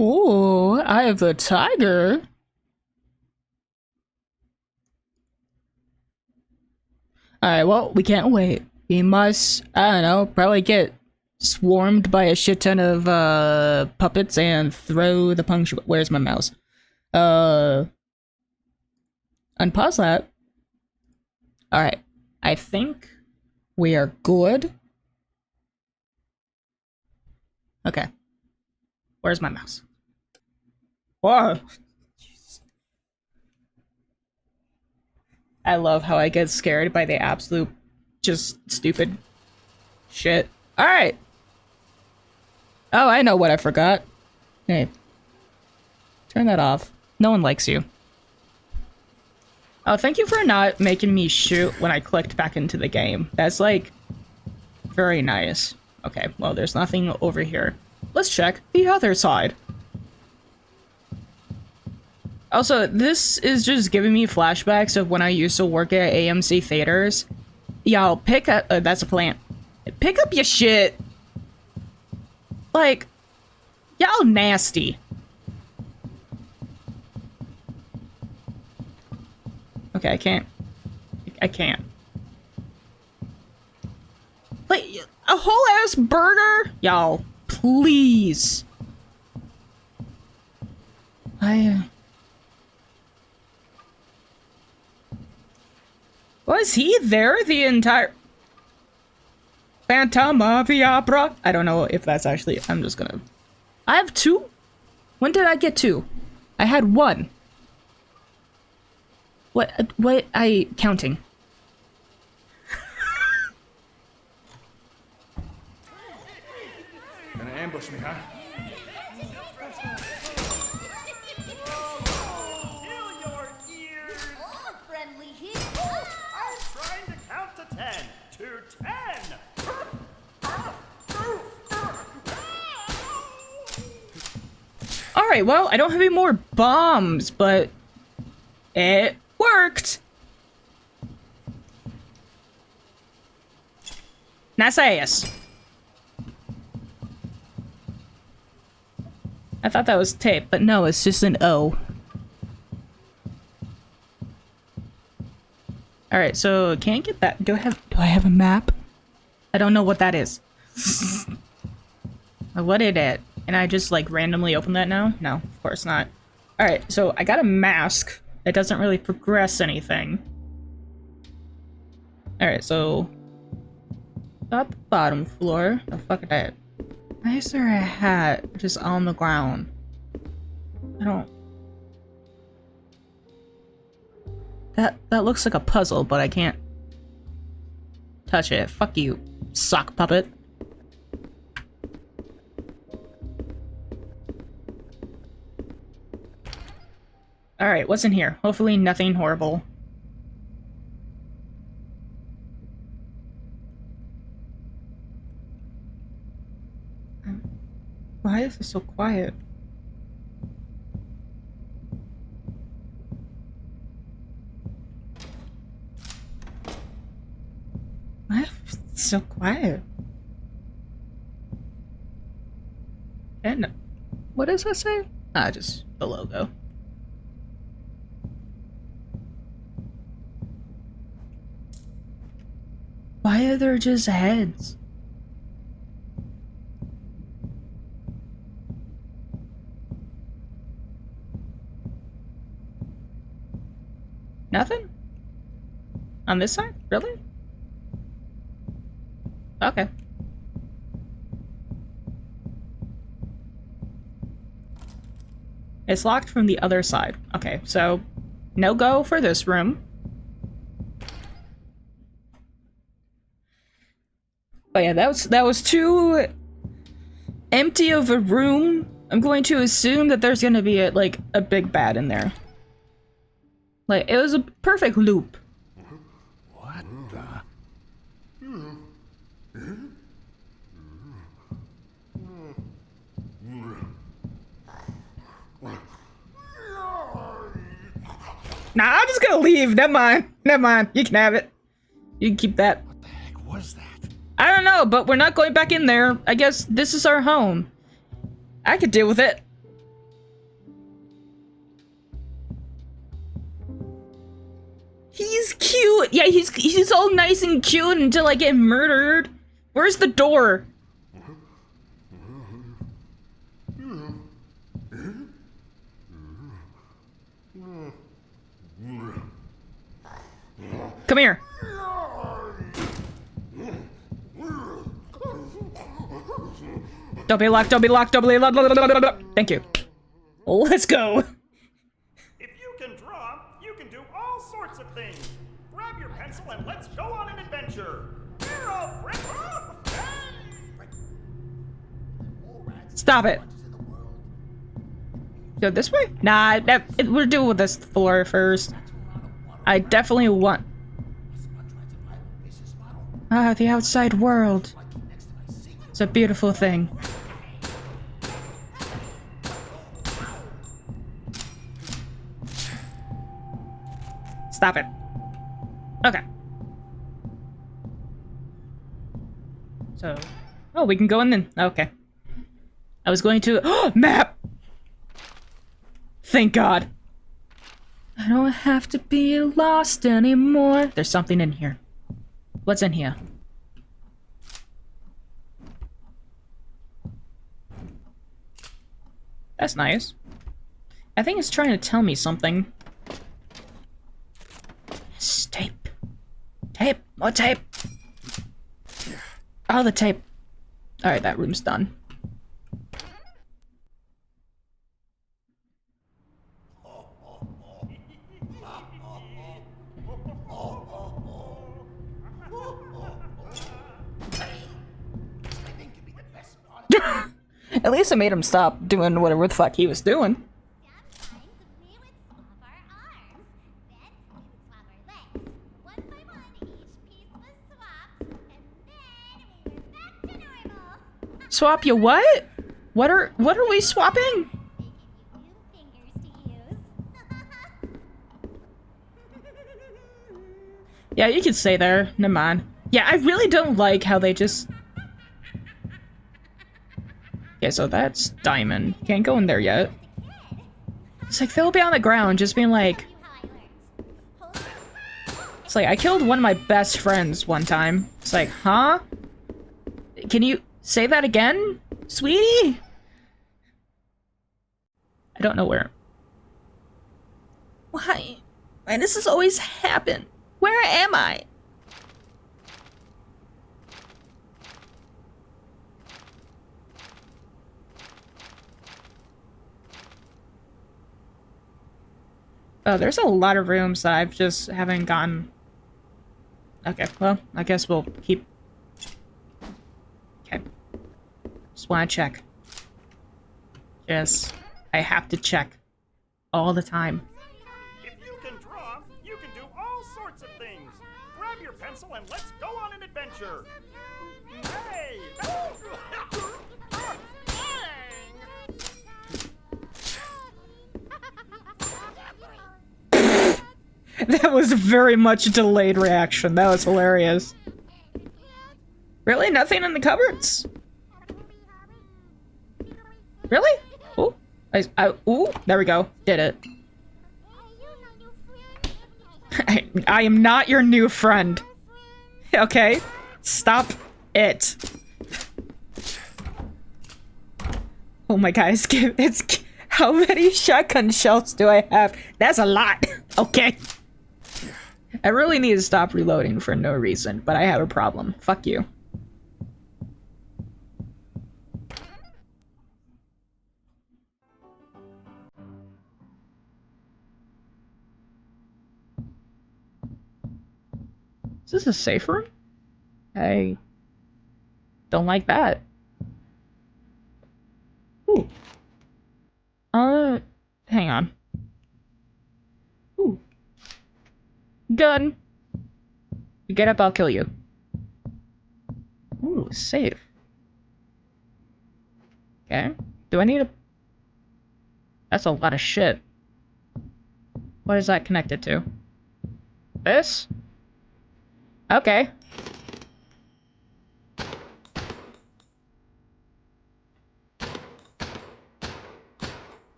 Ooh, I have the tiger. Alright, well, we can't wait. We must, I don't know, probably get swarmed by a shit ton of, puppets and throw the punctuation. Where's my mouse? Unpause that. Alright, I think we are good. Okay. Where's my mouse? Whoa! I love how I get scared by the absolute, just stupid shit. Alright! Oh, I know what I forgot. Hey. Turn that off. No one likes you. Oh, thank you for not making me shoot when I clicked back into the game. That's, like, very nice. Okay, well, there's nothing over here. Let's check the other side. Also, this is just giving me flashbacks of when I used to work at AMC theaters. Y'all, pick up- that's a plant. Pick up your shit! Like, y'all nasty. Okay, I can't. I can't. Like, a whole ass burger? Y'all, please. Was he there the entire... Phantom of the Opera? I don't know if that's actually... I'm just gonna... I have 2? When did I get 2? I had 1. What I counting? Gonna ambush me, huh? Kill your ears! Oh, friendly here. I'm trying to count to 10. To 10! Alright, well, I don't have any more bombs, but... It worked! Nice ass. I thought that was tape, but no, it's just an O. Alright, so can't get that. Do I have a map? I don't know what that is. What did it? And I just like randomly open that now? No, of course not. Alright, so I got a mask. It doesn't really progress anything. Alright, so... At the bottom floor. The fuck is that? Why is there a hat just on the ground? I don't... That looks like a puzzle, but I can't touch it. Fuck you, sock puppet. Alright, what's in here? Hopefully nothing horrible. Why is it so quiet? Why is it so quiet? And what does that say? Ah, just the logo. Why are there just heads? Nothing? On this side? Really? Okay. It's locked from the other side. Okay, so no go for this room. But yeah, that was too empty of a room. I'm going to assume that there's gonna be like a big bad in there. Like, it was a perfect loop. What the? Nah, I'm just gonna leave. Never mind. Never mind. You can have it. You can keep that. What the heck was that? I don't know, but we're not going back in there. I guess this is our home. I could deal with it. He's cute. Yeah, he's all nice and cute until I get murdered. Where's the door? Come here. Don't be locked, don't be locked, don't be locked. Thank you. Let's go. If you can draw, you can do all sorts of things. Grab your pencil and let's go on an adventure. We're all friends. More rats Stop it. Go this way? Nah, we're doing this floor first. I definitely want... Ah, the outside world. It's a beautiful thing. Stop it. Okay. So... Oh, we can go in then. Okay. I was going to... Oh, map! Thank God. I don't have to be lost anymore. There's something in here. What's in here? That's nice. I think it's trying to tell me something. Yes, tape. Tape! More tape! Oh, the tape. Alright, that room's done. At least I made him stop doing whatever the fuck he was doing. Sometimes we would swap our arms. Then we would swap our legs. One by one, each piece was swapped, and then we were back to normal. Swap you what? What are we swapping? They give you new fingers to use. Yeah, you can stay there. Never mind. Yeah, I really don't like how they just... Yeah, so that's Diamond. Can't go in there yet. It's like, they'll be on the ground just being like... It's like, I killed one of my best friends one time. It's like, huh? Can you say that again? Sweetie? I don't know where. Why? Why does this always happen? Where am I? Oh, there's a lot of rooms that I've just haven't gotten. Okay, well, I guess we'll keep... Okay. Just want to check. Yes, I have to check. All the time. If you can draw, you can do all sorts of things. Grab your pencil and let's go on an adventure. Hey! That was very much a delayed reaction. That was hilarious. Really? Nothing in the cupboards? Really? Ooh. Ooh, there we go. Did it. I am not your new friend. Okay? Stop it. Oh my god, it's how many shotgun shells do I have? That's a lot. Okay. I really need to stop reloading for no reason, but I have a problem. Fuck you. Is this a safe room? I don't like that. Ooh. Hang on. Ooh. Gun. You get up, I'll kill you. Ooh, safe. Okay. Do I need a... That's a lot of shit. What is that connected to? This? Okay.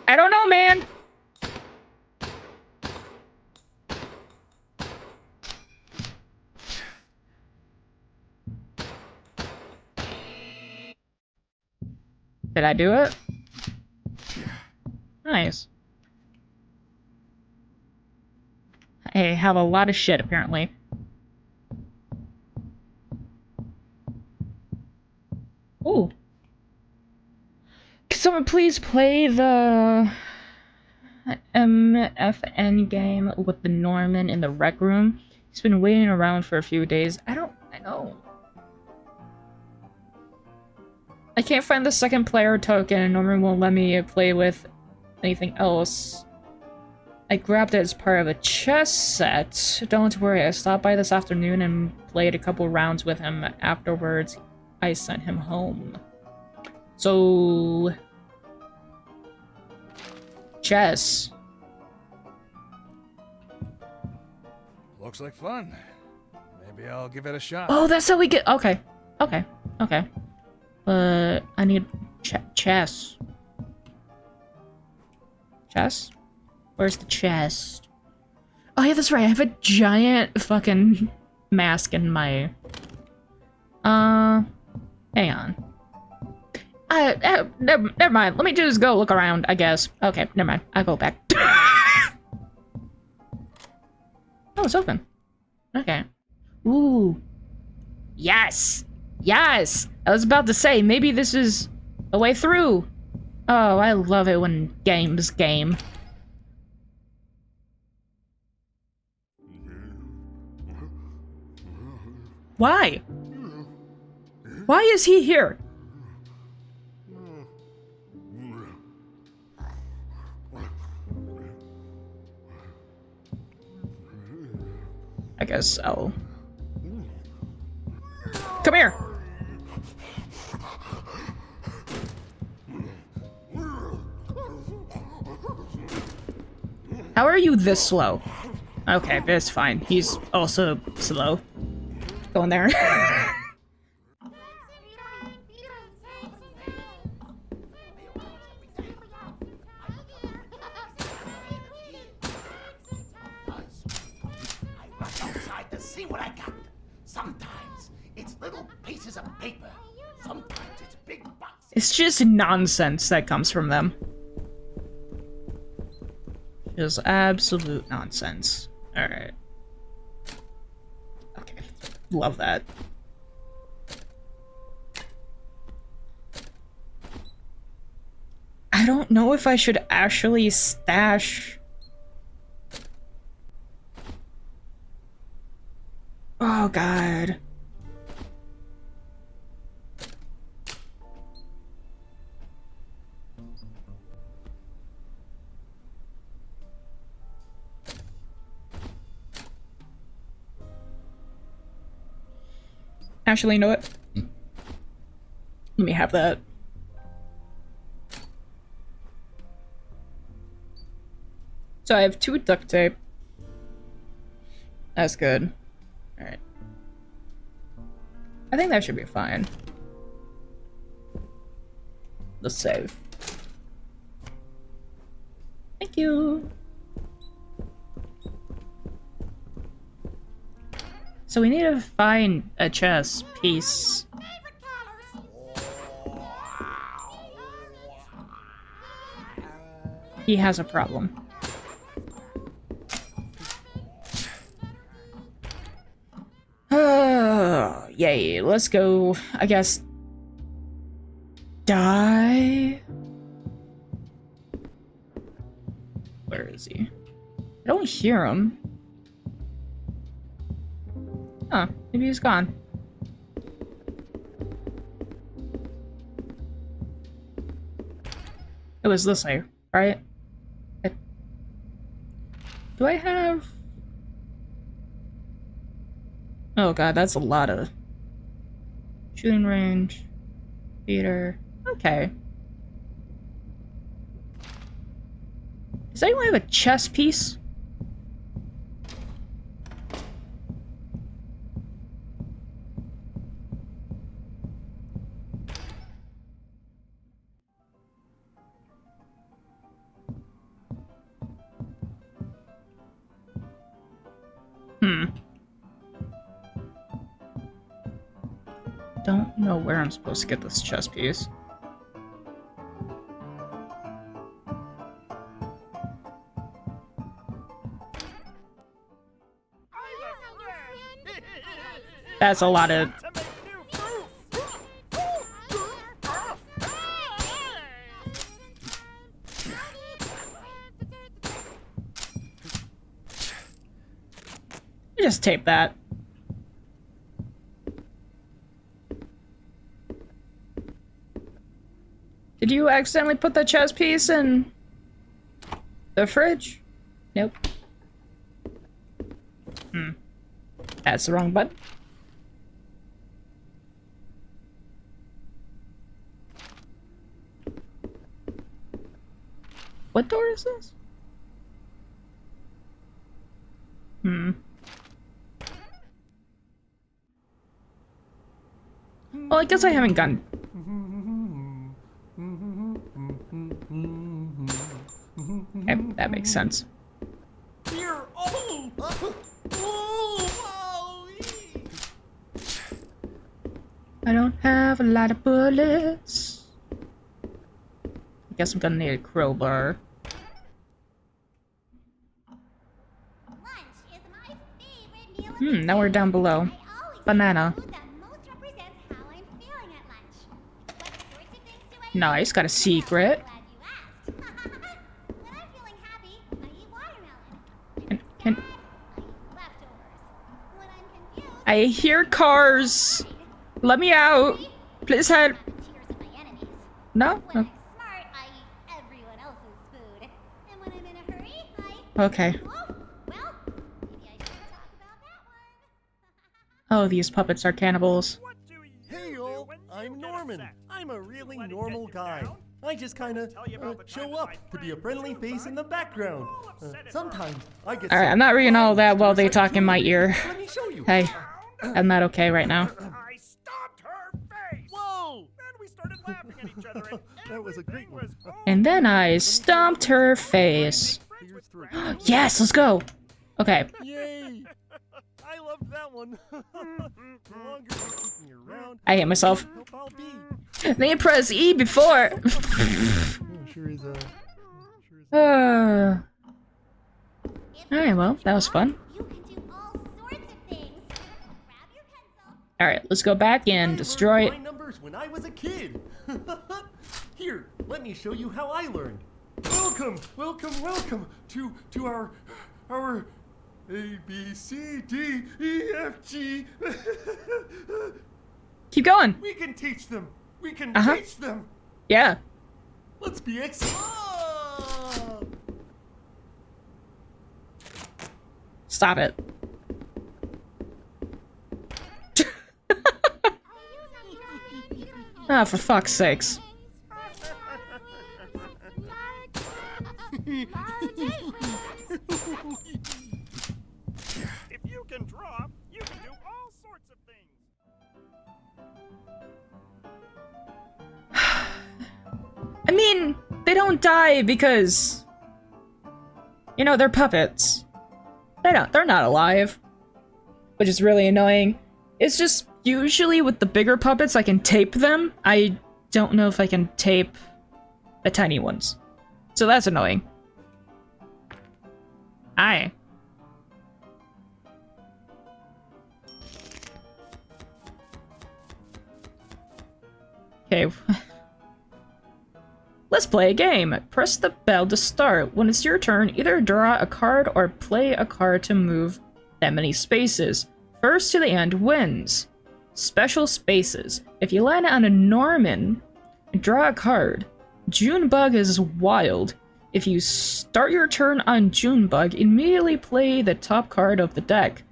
I don't know, man. Did I do it? Nice. I have a lot of shit, apparently. Ooh. Can someone please play the MFN game with the Norman in the rec room? He's been waiting around for a few days. I know. I can't find the second player token and normally won't let me play with anything else. I grabbed it as part of a chess set. Don't worry, I stopped by this afternoon and played a couple rounds with him. Afterwards, I sent him home. So... chess. Looks like fun. Maybe I'll give it a shot. Oh, that's how we get... Okay. Okay. Okay. I need... chess. Chess? Where's the chest? Oh yeah, that's right. I have a giant fucking mask in my... hang on. Never mind. Let me just go look around, I guess. Okay, never mind. I'll go back. Oh, it's open. Okay. Ooh. Yes! Yes! I was about to say, maybe this is a way through. Oh, I love it when games game. Why? Why is he here? I guess I'll... Come here! How are you this slow? Okay, that's fine. He's also slow. Go in there. I rush outside to see what I got. Sometimes it's little pieces of paper. Sometimes it's big boxes. It's just nonsense that comes from them. Just absolute nonsense. Alright. Okay. Love that. I don't know if I should actually stash... Oh, God. Actually, you know what? Let me have that. So I have 2 duct tape. That's good. Alright. I think that should be fine. Let's save. Thank you. So we need to find a chess piece. He has a problem. Oh, yay. Let's go, I guess, die? Where is he? I don't hear him. Huh, maybe he's gone. It was this way, right? Do I have... Oh god, that's a lot of... Shooting range. Theater. Okay. Does anyone have a chess piece? Don't know where I'm supposed to get this chess piece. That's a lot of... Just tape that. Did you accidentally put the chess piece in the fridge? Nope. That's the wrong button. What door is this? Well, I guess I haven't gone. Okay, that makes sense. Here! Oh! Oh! I don't have a lot of bullets. I guess I'm gonna need a crowbar. Lunch is my favorite meal of the Now we're down below. I always Banana. eat food that most represents how I'm feeling at lunch. What sorts of things do I eat? Nice, got a secret. Glad you asked. When I'm feeling happy, I eat watermelon. And I eat leftovers. When I'm confused, I hear cars. Let me out. Please help. the tears of my enemies. No? When I'm smart, I eat everyone else's food. And when I'm in a hurry, Okay. oh, well, maybe I shouldn't talk about that one. Oh, these puppets are cannibals. What do you Hey, do y'all, when you I'm get Norman. upset? I'm a really Let it normal get you guy. down? I just kinda Tell you about the time show that up my to be a friend friendly Junebug face in the background. all upset at Sometimes I get Alright, so I'm not reading all that while they excited talk in my too. ear. Let me show you. Hey, I'm not okay right now. I stomped her face. Whoa! Then we started laughing at each other, and That was a great everything one. was over. And then I stomped her face. Here's three. Yes, let's go. Okay. Yay! I loved that one. The longer you keep me around, I hate myself. the help I'll be. They press E before. Sure is Alright, well, that was fun. You can do all sorts of things. Grab your pencil. Alright, let's go back I and learned destroy my numbers when I was a kid. Here, let me show you how I learned. Welcome, welcome, welcome to our A B C D E F G. Keep going. We can teach them. We can Uh-huh. teach them. Yeah. Let's be Stop it. Ah, for fuck's sakes. If you can draw, you can do all sorts of things. I mean, they don't die because, you know, they're puppets. They're not alive. Which is really annoying. It's just, usually with the bigger puppets, I can tape them. I don't know if I can tape the tiny ones. So that's annoying. Aye. Okay. Let's play a game. Press the bell to start. When it's your turn, either draw a card or play a card to move that many spaces. First to the end wins. Special spaces. If you land on a Norman, draw a card. Junebug is wild. If you start your turn on Junebug, immediately play the top card of the deck.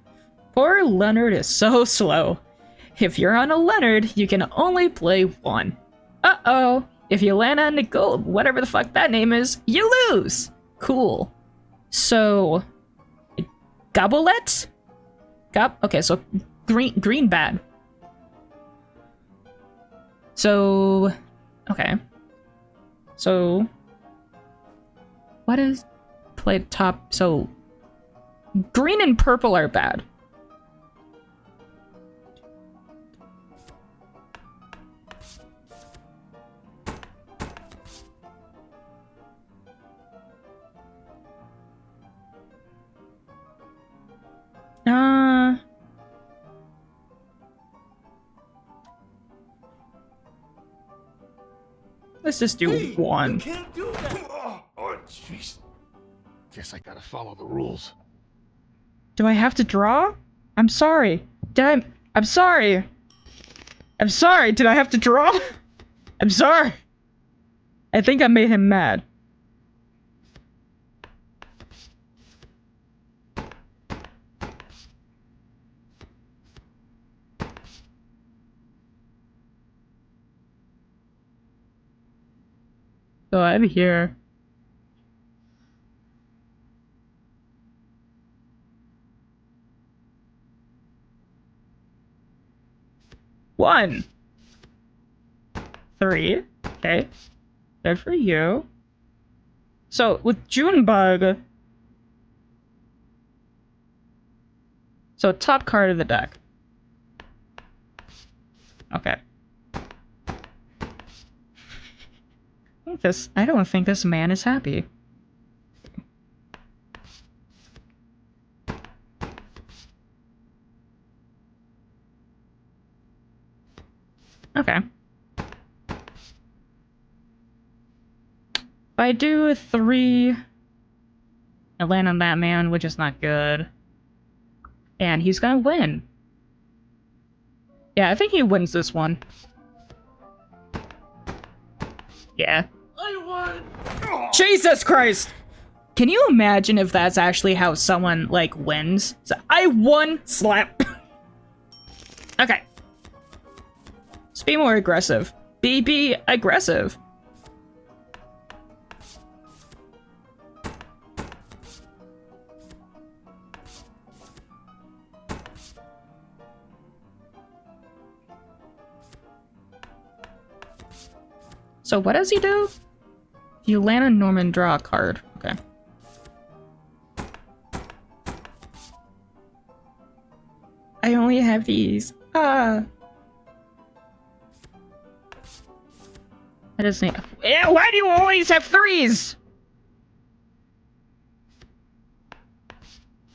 Poor Leonard is so slow. If you're on a Leonard, you can only play one. Uh-oh. If you land on the gold, whatever the fuck that name is, you lose. Cool. So, Goblet? Okay, so green bad. So, okay. So, what is play top? So, green and purple are bad. Let's just do Hey, one. You can't do that. Oh, jeez. Guess I gotta follow the rules. Do I have to draw? I'm sorry. I'm sorry. I'm sorry. Did I have to draw? I'm sorry. I think I made him mad. So I'm here. One. 3. Okay. Good for you. So, with Junebug... So, top card of the deck. Okay. I don't think this man is happy. Okay. If I do a 3, I land on that man, which is not good. And he's gonna win. Yeah, I think he wins this one. Yeah. I won! Jesus Christ! Can you imagine if that's actually how someone, like, wins? So, I won! Slap! Okay. Let's be more aggressive. Be aggressive. So what does he do? You land on Norman, draw a card. Okay. I only have these. Ah. I just need. Yeah, why do you always have 3s?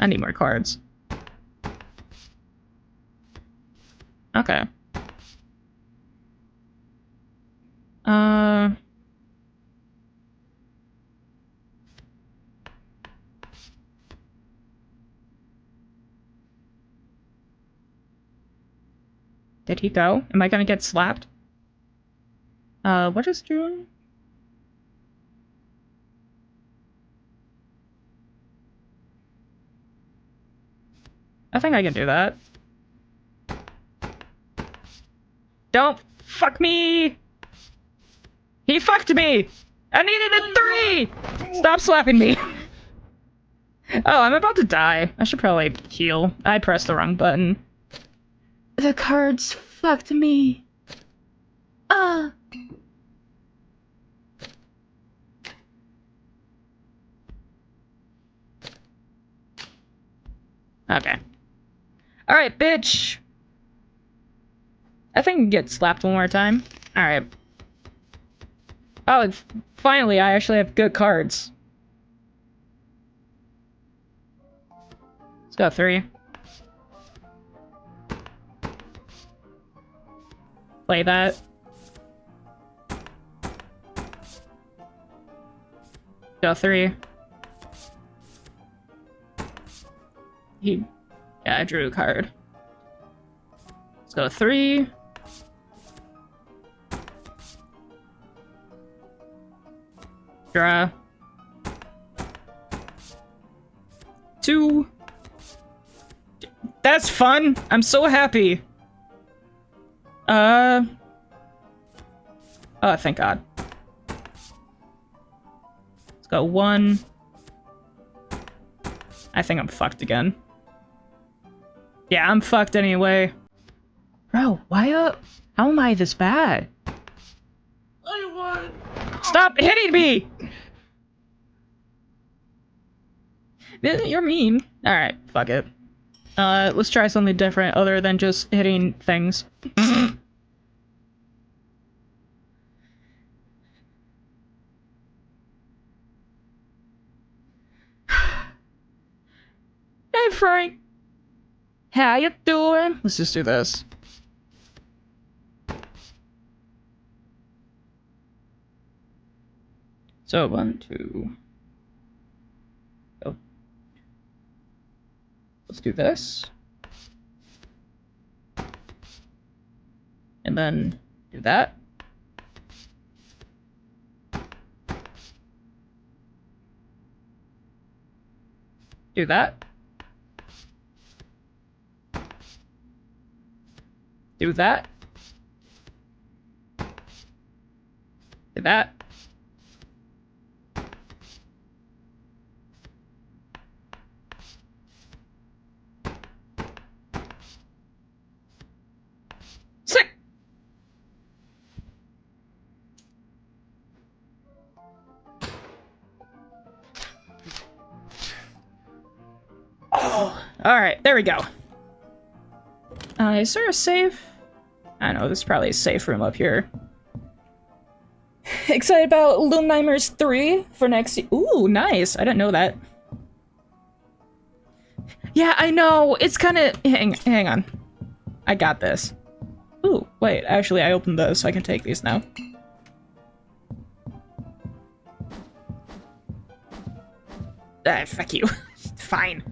I need more cards. Okay. Did he go? Am I gonna get slapped? What is June? I think I can do that. Don't fuck me! He fucked me! I needed a 3! Stop slapping me! Oh, I'm about to die. I should probably heal. I pressed the wrong button. The cards fucked me. Ah! Okay. Alright, bitch! I think I can get slapped one more time. Alright. Oh, finally, I actually have good cards. Let's go 3. Play that. Go 3. Yeah, I drew a card. Let's go 3. Draw. 2. That's fun! I'm so happy! Oh, thank God. Let's go 1. I think I'm fucked again. Yeah, I'm fucked anyway. Bro, why how am I this bad? I won! Stop hitting me! You're mean. Alright, fuck it. Let's try something different other than just hitting things. Hey, Frank. How you doing? Let's just do this. So, 1, 2. Oh. Let's do this. And then do that. Do that. Do that. Do that. Sick! Oh, alright, there we go. Is there a safe? I know, there's probably a safe room up here. Excited about Loomnimers 3 for next Ooh, nice. I didn't know that. Yeah, I know. It's kind of... Hang on. I got this. Ooh, wait. Actually, I opened those, so I can take these now. Ah, fuck you. Fine.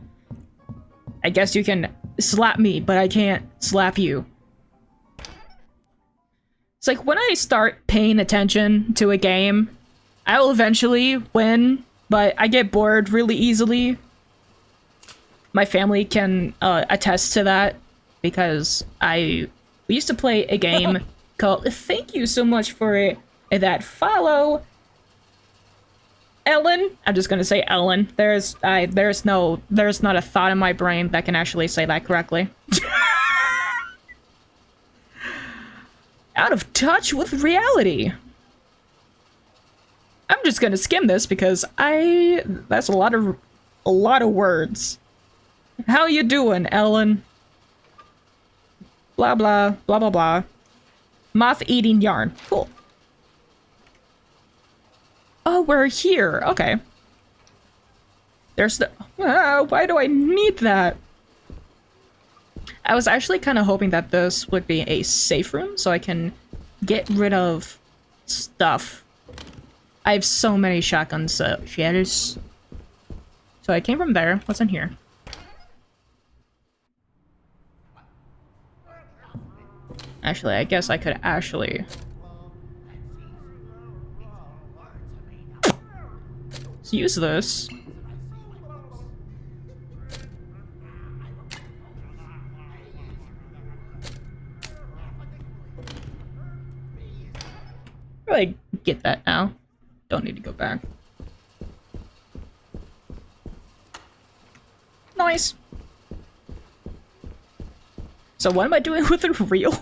I guess you can slap me, but I can't slap you. It's like, when I start paying attention to a game, I will eventually win, but I get bored really easily. My family can attest to that, because we used to play a game called... Thank you so much for that follow, Ellen. I'm just gonna say Ellen. There's not a thought in my brain that can actually say that correctly. Out of touch with reality. I'm just gonna skim this because that's a lot of words. How you doing, Ellen? Blah blah blah blah blah. Moth eating yarn. Cool. Oh, we're here. Okay. There's the... why do I need that? I was actually kind of hoping that this would be a safe room so I can get rid of stuff. I have so many shotgun shells. So I came from there. What's in here? Actually, I guess I could actually... Let's use this. Really get that now. Don't need to go back. Nice. So what am I doing with a reel?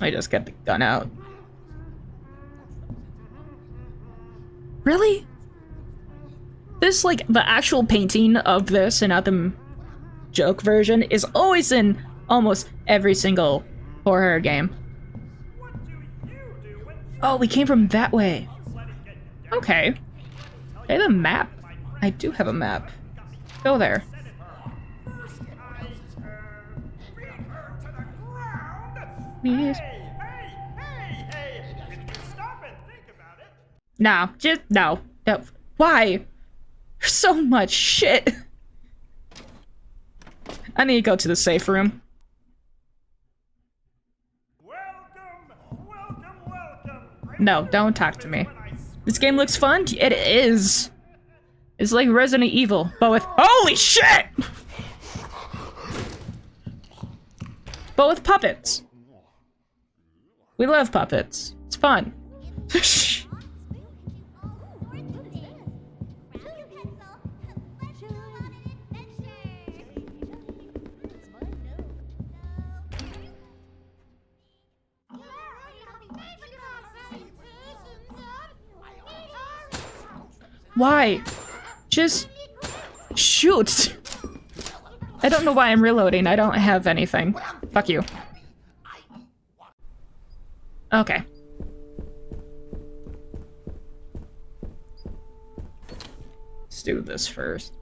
I just get the gun out. Really? This, like, the actual painting of this and not the joke version is always in almost every single horror game. Oh, we came from that way. Okay. I have a map. I do have a map. Go there. Please. Nah, just no. No. Why? There's so much shit. I need to go to the safe room. No, don't talk to me. This game looks fun? It is. It's like Resident Evil, but with— holy shit! But with puppets. We love puppets. It's fun. Why? Just shoot. I don't know why I'm reloading. I don't have anything. Fuck you. Okay. Let's do this first.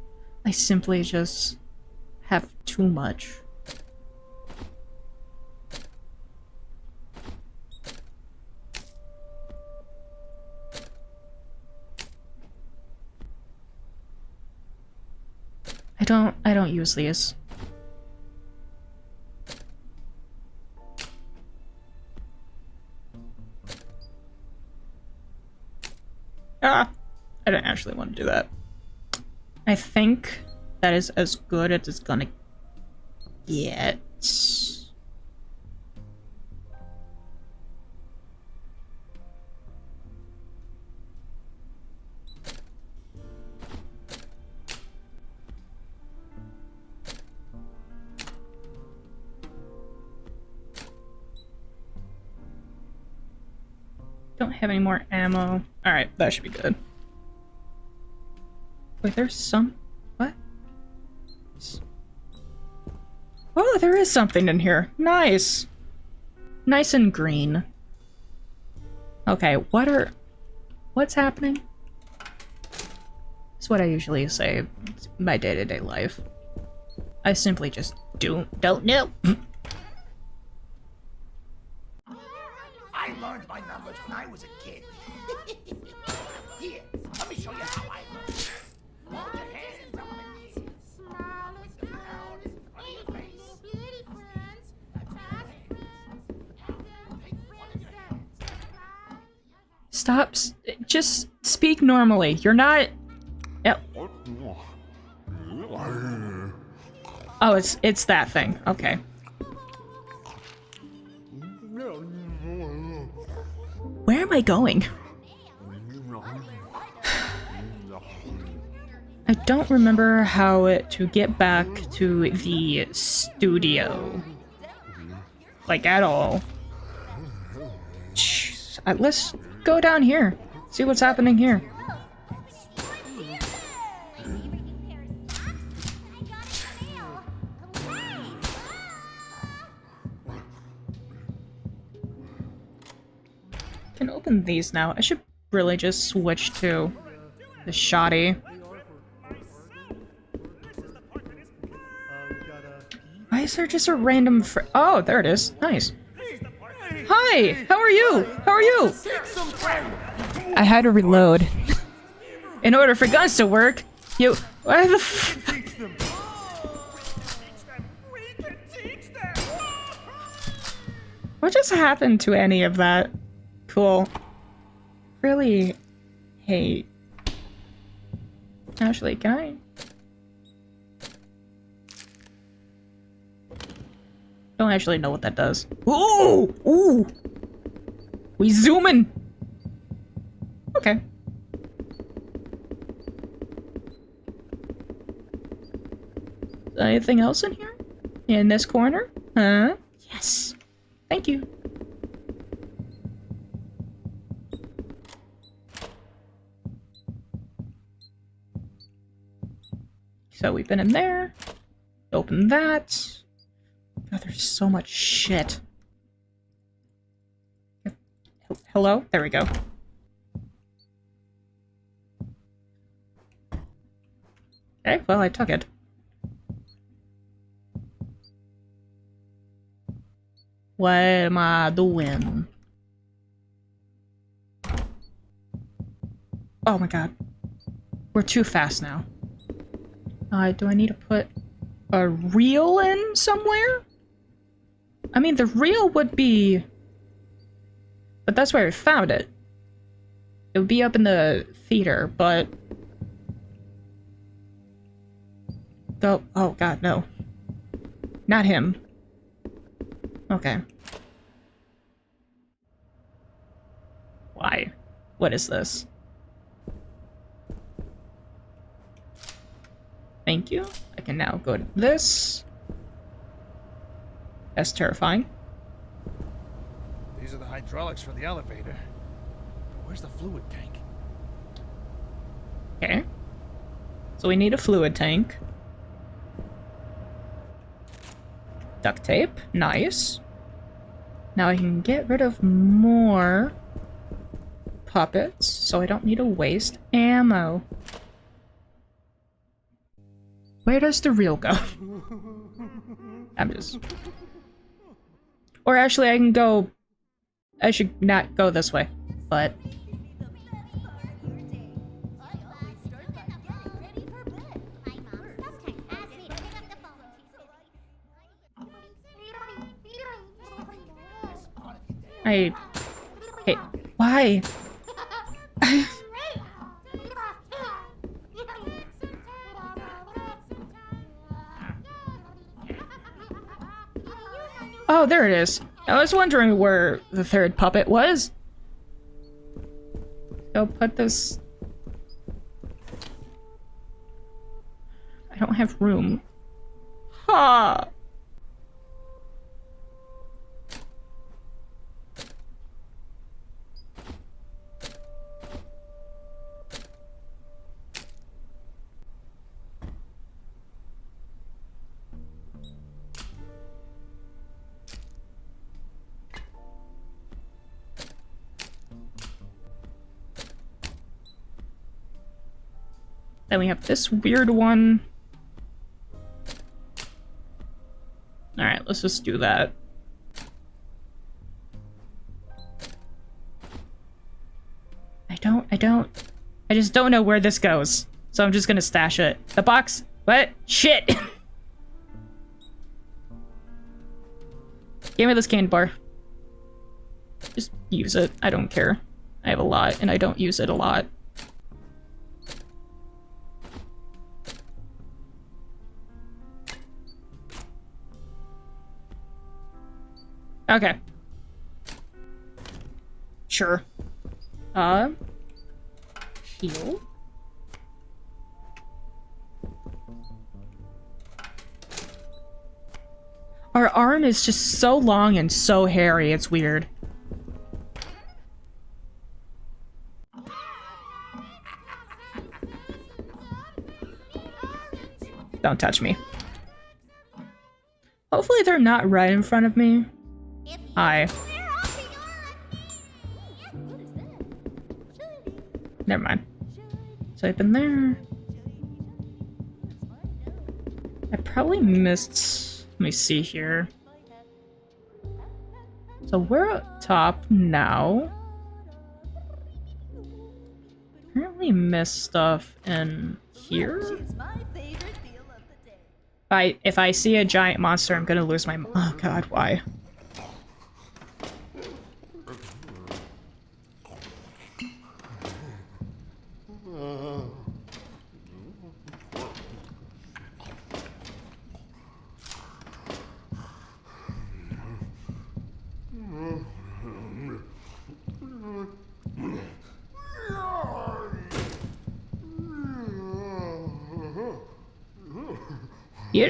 I simply just have too much. I don't use these. Ah! I didn't actually want to do that. I think that is as good as it's gonna get. Don't have any more ammo. Alright, that should be good. Wait, there's some... What? Oh, there is something in here. Nice! Nice and green. Okay, what's happening? That's what I usually say in my day-to-day life. I simply just don't know. I learned my numbers when I was a kid. Here, let me show you how I learned. Hold your hands up in the air. On your face. Stop. Just speak normally. You're not... Yep. Oh, it's that thing. Okay. Where am I going? I don't remember how to get back to the studio. Like, at all. Let's go down here. See what's happening here. Can open these now. I should really just switch to the shoddy. Why is there just a random oh, there it is. Nice. Hi! How are you? How are you? I had to reload. In order for guns to work, you... Why the What just happened to any of that? Cool. Really hate. Actually, can I? Don't actually know what that does. Ooh! Ooh! We zooming! Okay. Anything else in here? In this corner? Huh? Yes. Thank you. So we've been in there. Open that. God, there's so much shit. Hello? There we go. Okay, well, I took it. What am I doing? Oh my god. We're too fast now. Do I need to put a reel in somewhere? I mean, the reel would be... But that's where I found it. It would be up in the theater, but... Oh god, no. Not him. Okay. Why? What is this? Thank you. I can now go to this. That's terrifying. These are the hydraulics for the elevator. But where's the fluid tank? Okay. So we need a fluid tank. Duct tape. Nice. Now I can get rid of more puppets, so I don't need to waste ammo. Where does the reel go? I'm just... Or actually, I can go... I should not go this way, but... Hey, why? Oh, there it is. I was wondering where the third puppet was. I'll put this... I don't have room. Ha! Then we have this weird one. Alright, let's just do that. I just don't know where this goes. So I'm just gonna stash it. The box? What? Shit! Give me this candy bar. Just use it. I don't care. I have a lot, and I don't use it a lot. Okay. Sure. Heal. Our arm is just so long and so hairy, it's weird. Don't touch me. Hopefully they're not right in front of me. Hi. Never mind. Type in there. I probably missed... Let me see here. So we're up top now. Apparently missed stuff in here. If I see a giant monster, I'm gonna lose my... Oh god, why?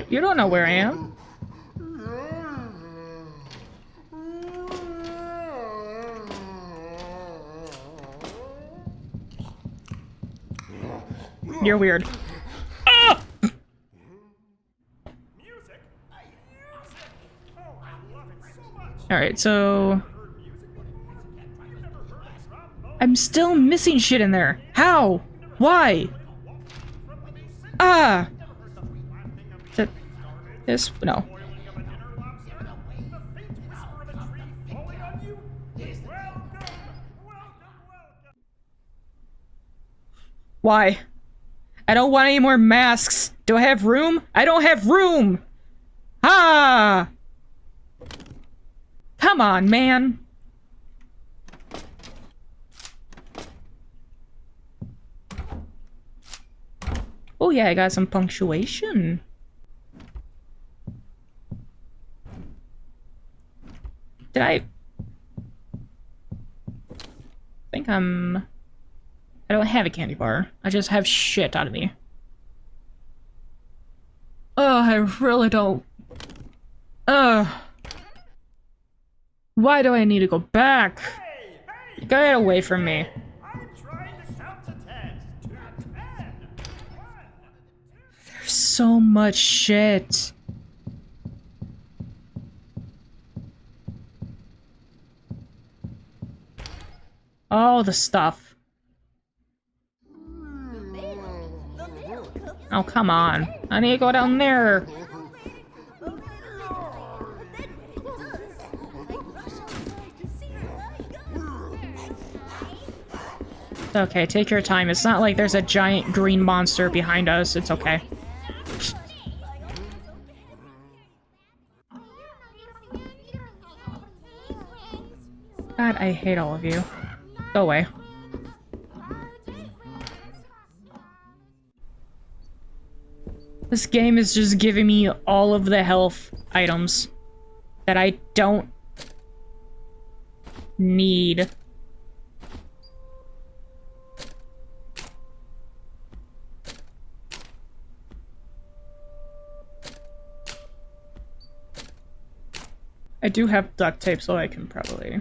You don't know where I am. You're weird. Ah! Music? Music? Oh, I love it so much. Alright, so... I'm still missing shit in there. How? Why? Ah! This? No. Why? I don't want any more masks. Do I have room? I don't have room! Ah! Come on, man. Oh yeah, I got some punctuation. Did I think I don't have a candy bar. I just have shit out of me. Oh, I really don't. Why do I need to go back? Get away from me. I'm trying to count to 10. To 10. 1. There's so much shit. All the stuff. Oh, come on. I need to go down there. Okay, take your time. It's not like there's a giant green monster behind us. It's okay. God, I hate all of you. Go away. This game is just giving me all of the health items that I don't need. I do have duct tape, so I can probably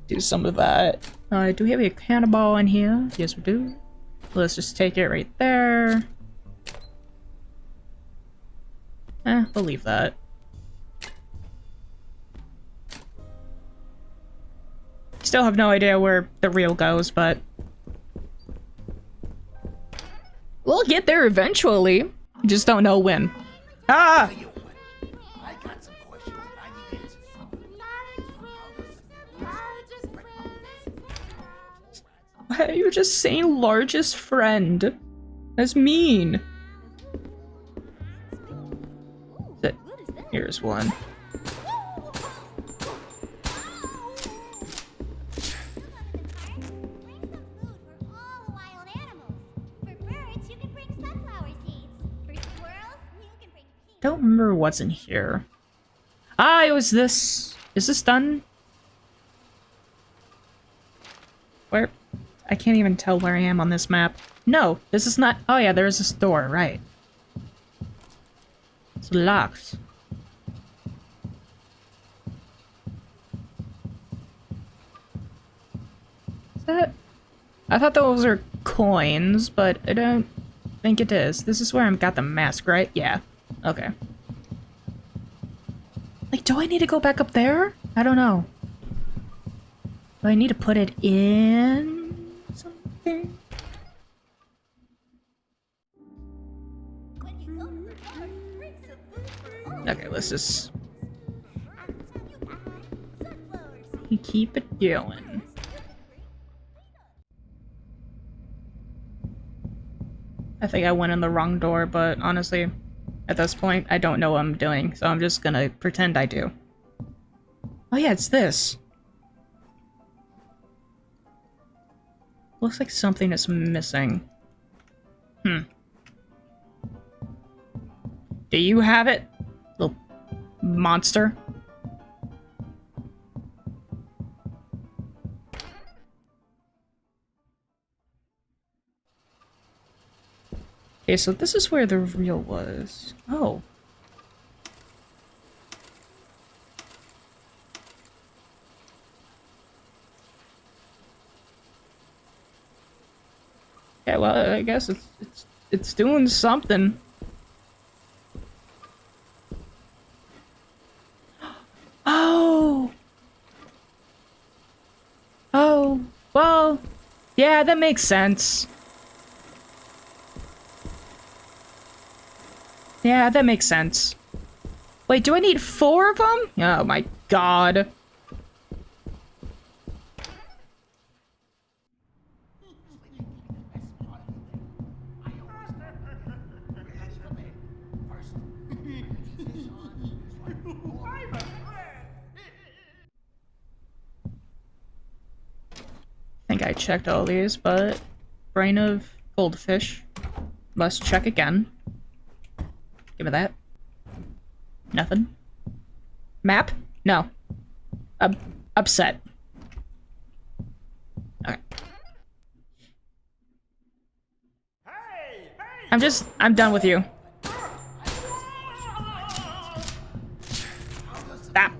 do some of that. Do we have a cannonball in here? Yes, we do. Let's just take it right there. We'll leave that. Still have no idea where the reel goes, but we'll get there eventually. Just don't know when. Ah! Tell you what, I got some questions that I need answers for. Why are you just saying largest friend? That's mean. Here's one. Don't remember what's in here. Ah, it was this. Is this done? Where? I can't even tell where I am on this map. No, this is not. Oh yeah, there's this door, right. It's locked. Is that? I thought those were coins, but I don't think it is. This is where I've got the mask, right? Yeah. Okay. Like, do I need to go back up there? I don't know. Do I need to put it in something? Okay, let's just keep it going. I think I went in the wrong door, but honestly, at this point, I don't know what I'm doing, so I'm just gonna pretend I do. Oh yeah, it's this. Looks like something is missing. Do you have it, little monster? Okay, so this is where the reel was. Oh. Yeah, well, I guess it's doing something. Oh. Oh. Well, yeah, that makes sense. Yeah, that makes sense. Wait, do I need 4 of them? Oh my god. I think I checked all these, but brain of goldfish. Let's check again. Give me that. Nothing. Map? No. Upset. Okay. I'm done with you. Stop.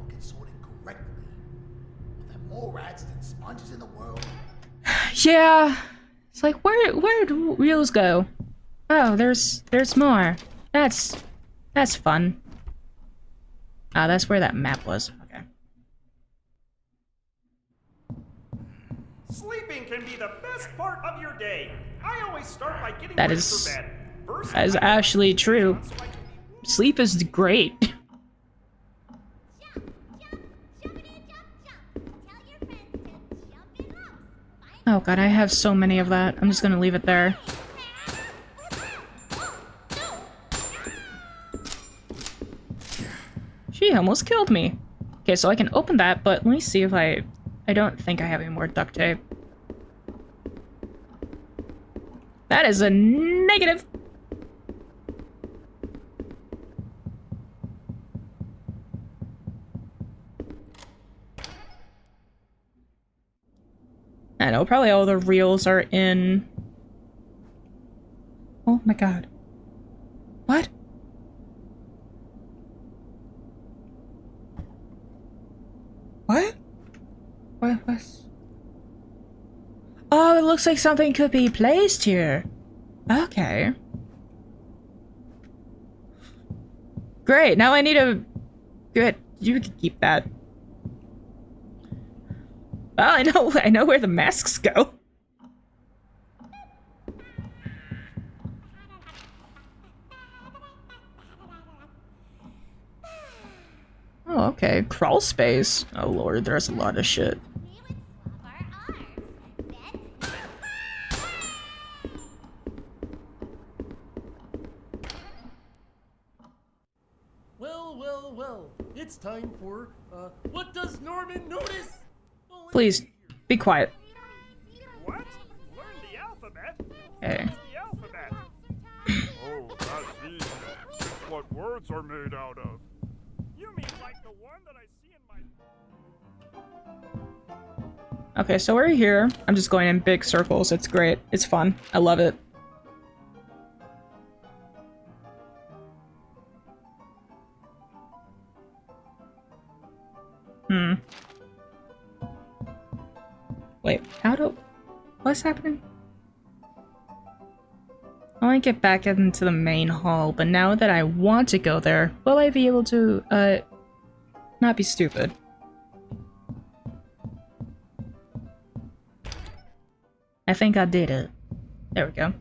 Yeah. It's like, where do reels go? Oh, there's more. That's fun. Ah, that's where that map was. Okay. Sleeping can be the best part of your day. I always start by getting That ready is- for bed. First, That is I actually true. so I can be Sleep is great. Jump, jumpity jump, jump. Tell your friends to jump in ropes. Oh god, I have so many of that. I'm just gonna leave it there. She almost killed me. Okay, so I can open that, but let me see if I don't think I have any more duct tape. That is a negative. I know, probably all the reels are in... Oh my god. What? What? What? Oh, it looks like something could be placed here. Okay. Great, now I need a... Good, you can keep that. Well, I know where the masks go. Oh, okay. Crawl space. Oh lord, there's a lot of shit. We would swap our arms. Then Well, it's time for, what does Norman notice? Oh, Please, be quiet. What? Learn the alphabet? Okay. What's the alphabet? Oh, that's easy. It's what words are made out of. You mean like the one that I see in my... Okay, so we're here. I'm just going in big circles. It's great. It's fun. I love it. Wait, how do... What's happening? I want to get back into the main hall, but now that I want to go there, will I be able to, not be stupid? I think I did it. There we go.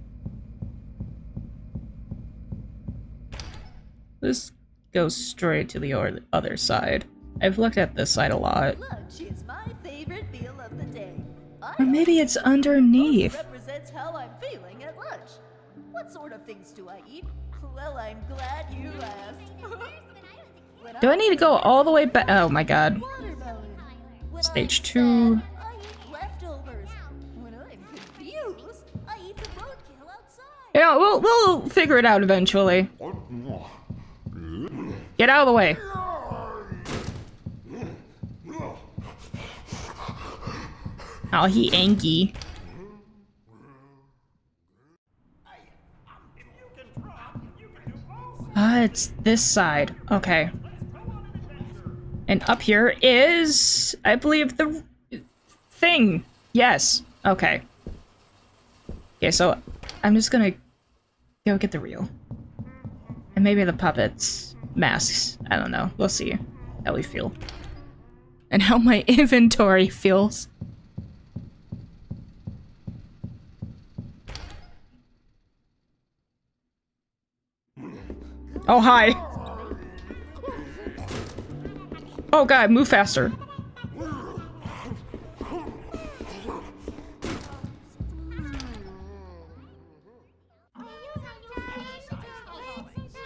This goes straight to the other side. I've looked at this side a lot. Lunch is my favorite meal of the day. Or maybe it's underneath. Represents how I'm feeling at lunch. What sort of things do I eat? Well, I'm glad you asked. Do I need to go all the way back? Oh my god. Watermelon. When Stage I'm 2. sad, I eat leftovers. When I'm confused, I eat the roadkill outside. You know, we'll figure it out eventually. Get out of the way. Oh, he angry. Ah, it's this side. Okay. And up here is, I believe, the thing. Yes. Okay. Okay, so I'm just gonna go get the reel. And maybe the puppets. Masks. I don't know. We'll see how we feel. And how my inventory feels. Oh, hi. Oh god, move faster.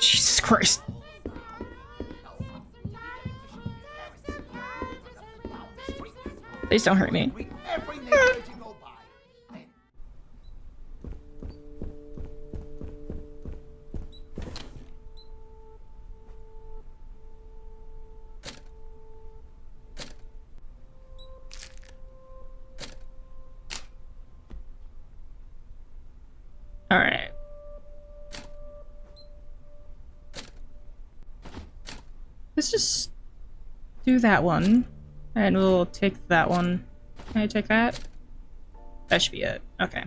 Jesus Christ. Please don't hurt me. Every neighborhood you go by. Alright. Let's just do that one. And we'll take that one. Can I take that? That should be it. Okay.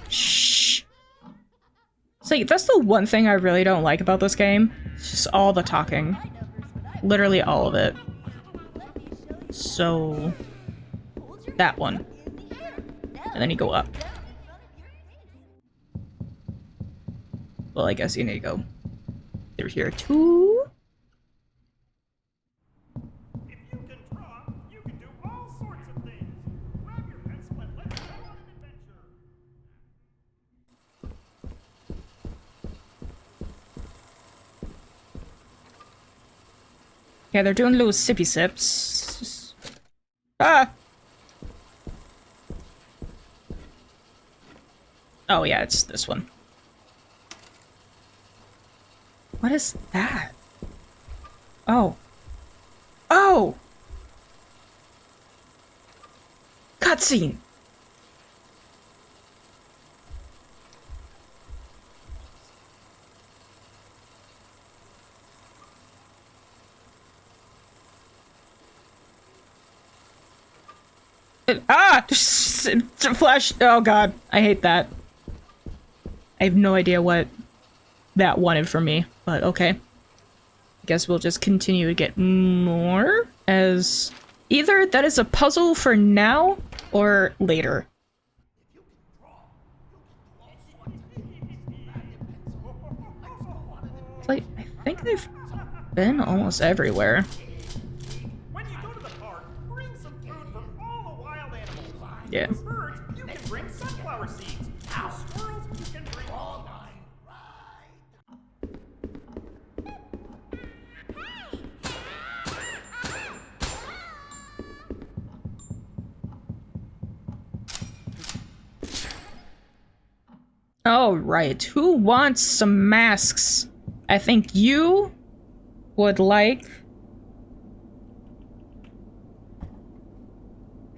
Shh. See, that's the one thing I really don't like about this game. It's just all the talking. Literally all of it. So... that one. And then you go up. Well, I guess you need to go through here too. If you can draw, you can do all sorts of things. Grab your pencil and let's go on an adventure. Yeah, they're doing little sippy sips. Ah! Oh yeah, it's this one. What is that? Oh. Oh! Cutscene! Flash! Oh god, I hate that. I have no idea what that wanted from me, but okay. I guess we'll just continue to get more, as either that is a puzzle for now or later. Like, I think I've been almost everywhere. When you go to the park, bring some food for all the wild animals. Yeah. For birds, you can bring sunflower seeds. For squirrels, you can bring all nine. All right, who wants some masks? I think you would like...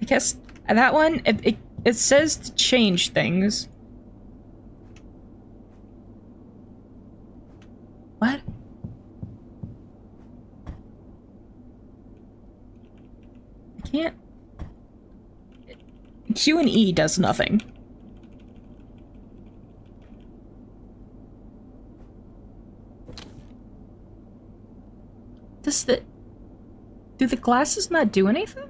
I guess that one, it says to change things. What? I can't... Q and E does nothing. Do the glasses not do anything?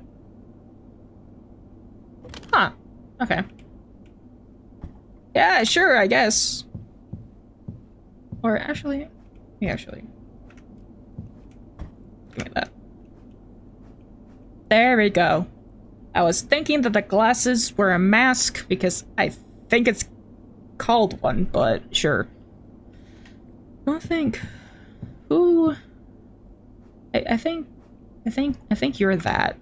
Huh. Okay. Yeah, sure, I guess. Or actually... Yeah, actually. Give me that. There we go. I was thinking that the glasses were a mask because I think it's called one, but sure. I think... Who... I think you're that.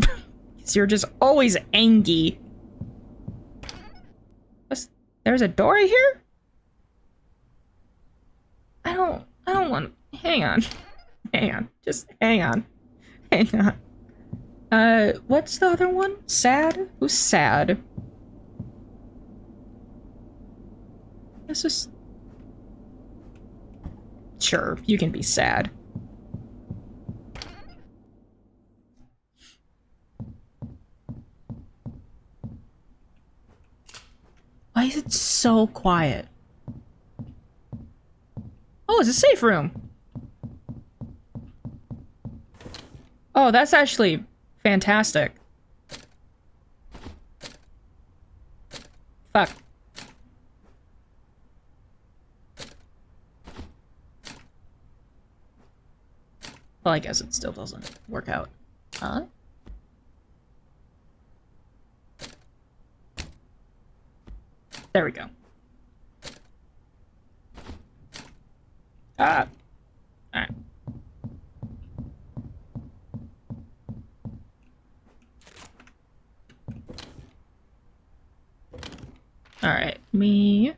Cause you're just always angry. There's a door here? I don't want... Hang on. Hang on. Just hang on. Hang on. What's the other one? Sad? Who's sad? This is... Sure, you can be sad. Why is it so quiet? Oh, it's a safe room. Oh, that's actually fantastic. Fuck. Well, I guess it still doesn't work out. Huh? There we go. Ah. Alright. Alright, me...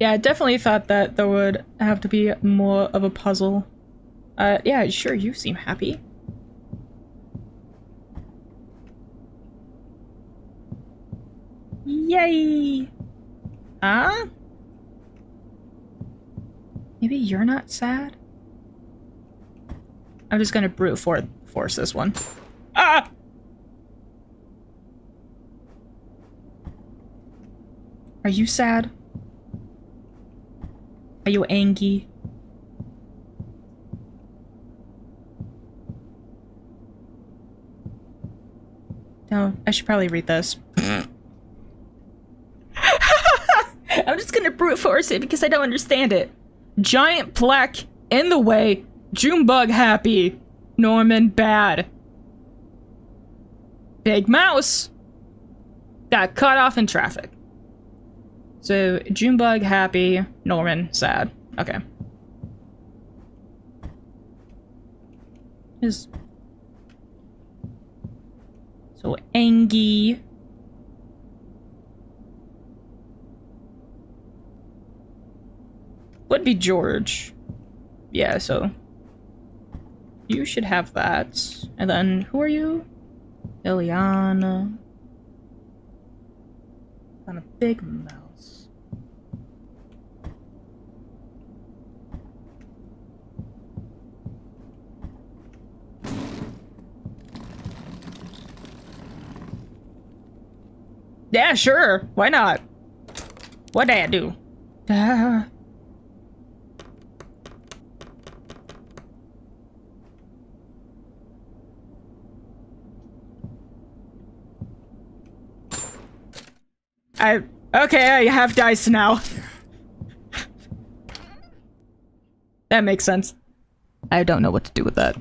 Yeah, I definitely thought that there would have to be more of a puzzle. Yeah, sure, you seem happy. Yay! Huh? Maybe you're not sad? I'm just gonna brute force this one. Ah! Are you sad? Are you angry? No, I should probably read this. I'm just gonna brute force it because I don't understand it. Giant plaque in the way. Junebug happy. Norman bad. Big mouse got cut off in traffic. So Junebug happy. Norman sad. Okay. So Angie. Would be George. Yeah, so you should have that. And then who are you? Ileana. On a big mouse. Yeah, sure. Why not? What'd I do? Okay, I have dice now. That makes sense. I don't know what to do with that.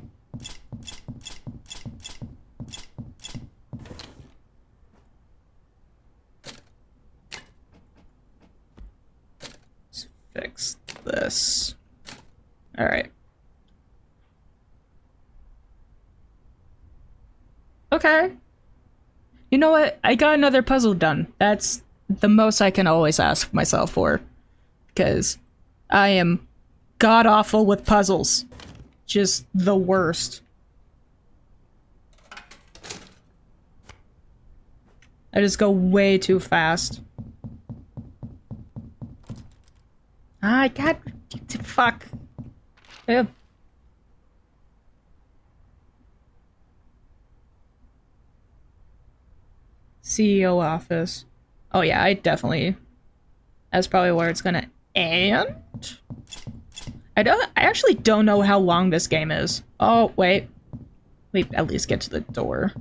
Let's fix this. Alright. Okay. You know what? I got another puzzle done. That's the most I can always ask myself for. Because I am god-awful with puzzles. Just the worst. I just go way too fast. I got... Fuck. Yep. CEO office. Oh yeah, I definitely... That's probably where it's gonna end? I actually don't know how long this game is. Oh, wait. Let me at least get to the door.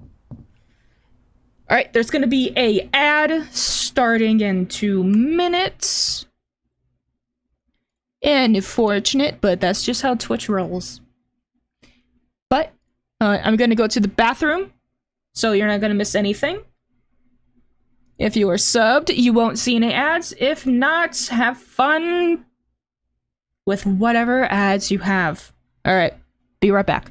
Alright, there's gonna be a ad starting in 2 minutes. Unfortunate, but that's just how Twitch rolls. But, I'm gonna go to the bathroom, so you're not gonna miss anything. If you are subbed, you won't see any ads. If not, have fun with whatever ads you have. Alright, be right back.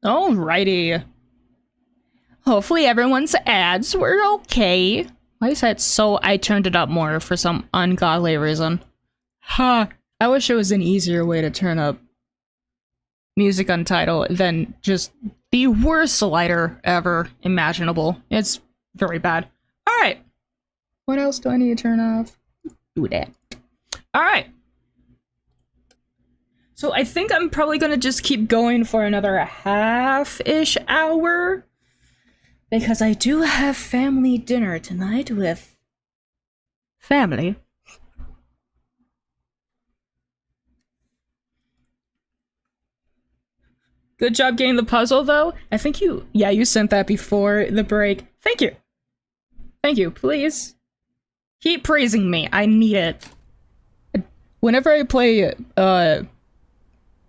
Alrighty. Hopefully everyone's ads were okay. Why is that so? I turned it up more for some ungodly reason. Huh. I wish it was an easier way to turn up music on title than just the worst slider ever imaginable. It's very bad. Alright. What else do I need to turn off? Do that. Alright. So I think I'm probably gonna just keep going for another half-ish hour. Because I do have family dinner tonight with family. Good job getting the puzzle, though. I think you sent that before the break. Thank you. Thank you, please. Keep praising me. I need it. Whenever I play,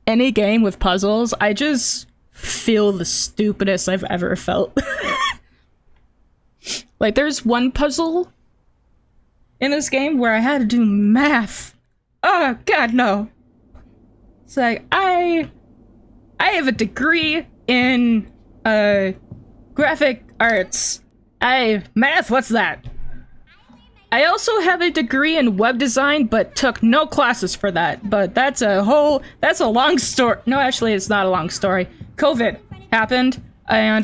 any game with puzzles, I just feel the stupidest I've ever felt. Like, there's one puzzle in this game where I had to do math. Oh, God, no. It's like, I have a degree in, graphic arts. Math, what's that? I also have a degree in web design, but took no classes for that. But that's a long story. No, actually, it's not a long story. COVID happened, and,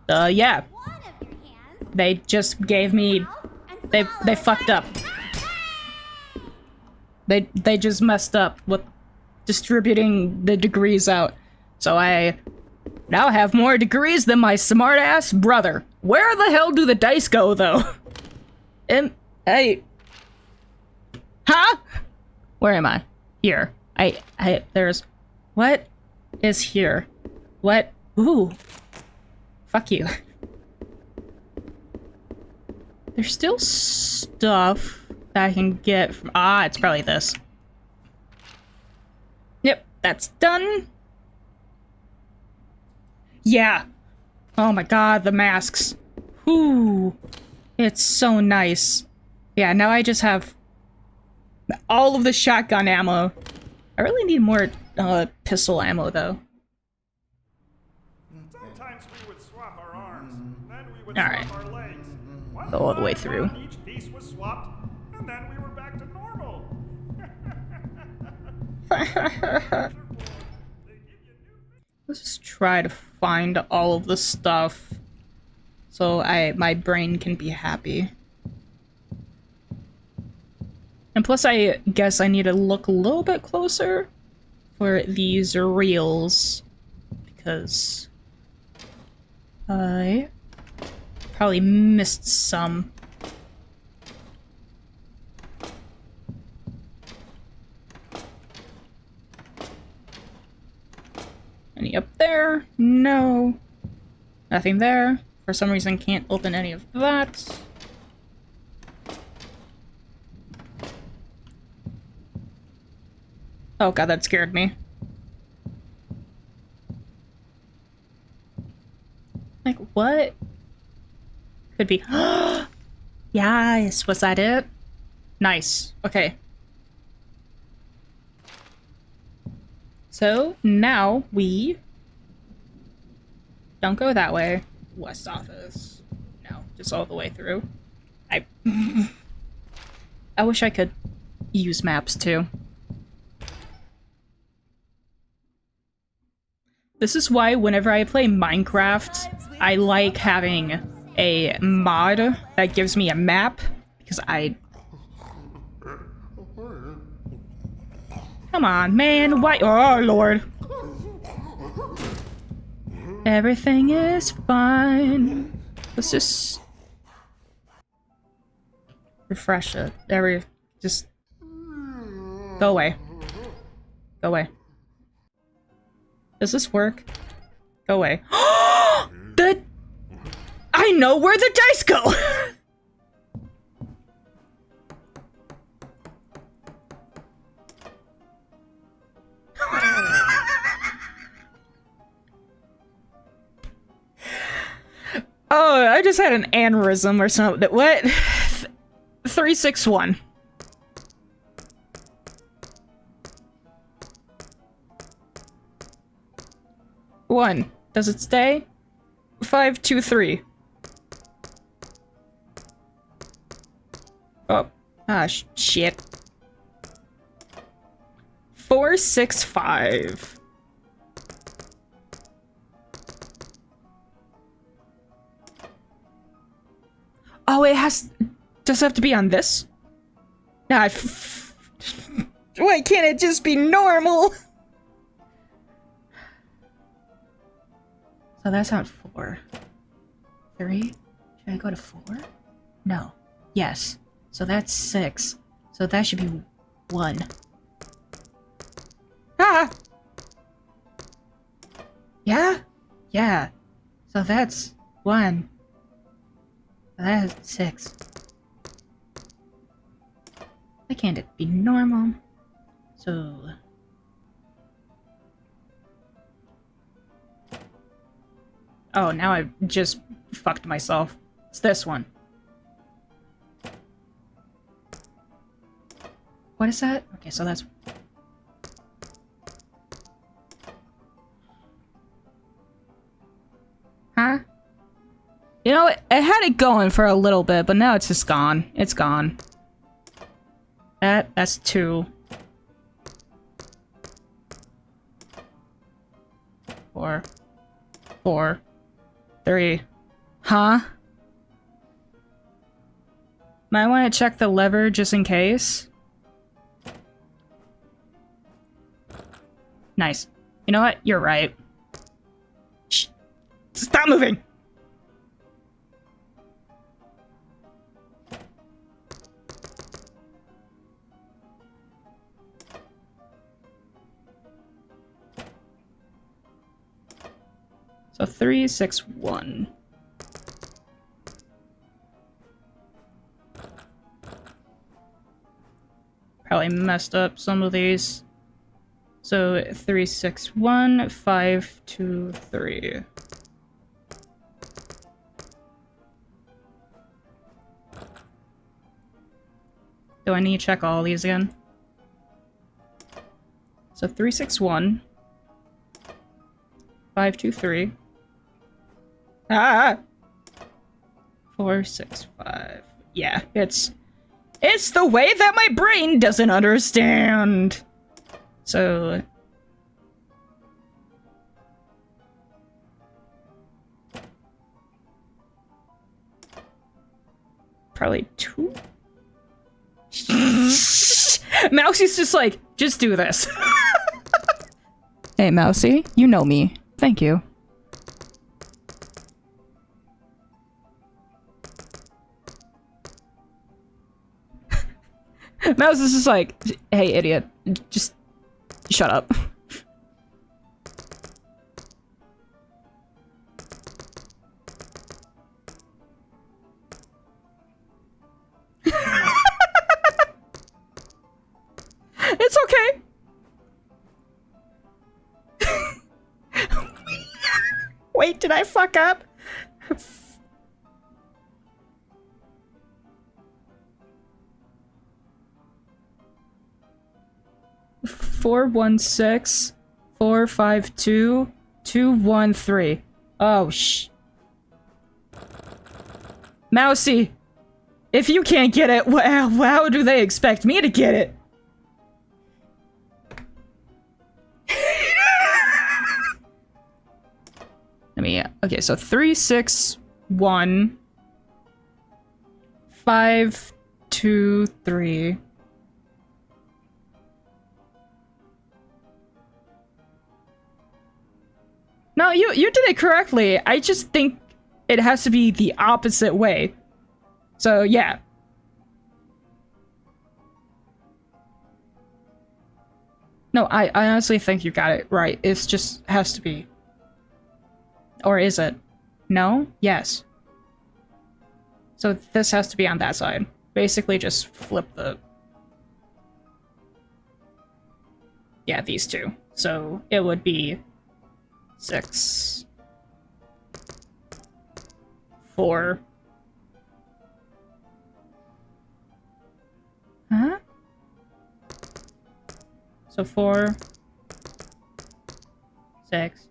yeah. They just gave me... They fucked up. They just messed up with distributing the degrees out. So I now have more degrees than my smart-ass brother. Where the hell do the dice go, though? Huh? Where am I? Here. There's... What is here? What? Ooh. Fuck you. There's still stuff that I can get from... Ah, it's probably this. Yep, that's done. Yeah. Oh my god, the masks. Ooh. It's so nice. Yeah, now I just have all of the shotgun ammo. I really need more pistol ammo, though. Sometimes we would swap our arms, then we would All right. swap our legs. One Go all the way by through. one, each piece was swapped, and then we were back to normal. Let's just try to find all of the stuff so my brain can be happy. And plus, I guess I need to look a little bit closer for these reels, because I probably missed some. Any up there? No. Nothing there. For some reason, can't open any of that. Oh god, that scared me. Like, what? Could be. Yes, was that it? Nice. Okay. So, now we don't go that way. West office. No, just all the way through. I wish I could use maps too. This is why whenever I play Minecraft, I like having a mod that gives me a map, because Come on, man, why- Oh, Lord. Everything is fine. Let's just... refresh it. Just... Go away. Go away. Does this work? Go away. I know where the dice go! Oh, I just had an aneurysm or something. What? 361. 1. Does it stay? 5, 2, 3. Oh. Ah, shit. 4, 6, 5. Oh, it has... Does it have to be on this? Nah, why can't it just be normal? So that's not 4. 3? Should I go to 4? No. Yes. So that's 6. So that should be 1. Ah! Yeah? Yeah. So that's 1. That's 6. Why can't it be normal? So... Oh, now I've just fucked myself. It's this one. What is that? Okay, so that's... Huh? You know, it had it going for a little bit, but now it's just gone. It's gone. That's 2. 4. 4. 3. Huh? Might want to check the lever just in case. Nice. You know what? You're right. Shh. Stop moving! So 3, 6, 1. Probably messed up some of these. So 3, 6, 1, 5, 2, 3. Do I need to check all these again? So 3, 6, 1. 5, 2, 3. Ah! 4, 6, 5. Yeah, it's the way that my brain doesn't understand. So probably 2. Mousie's just like, just do this. Hey, Mousy, you know me. Thank you. Mouse is just like, hey, idiot, just shut up. It's okay. Wait, did I fuck up? 416 452 213. Oh Mousy, if you can't get it, well, how do they expect me to get it? Let me, okay, so 3, 6, 1, 5, 2, 3. No, you did it correctly. I just think it has to be the opposite way. So, yeah. No, I honestly think you got it right. It's just has to be. Or is it? No? Yes. So this has to be on that side. Basically just flip the... Yeah, these two. So it would be 6, 4. Huh? So 4, 6,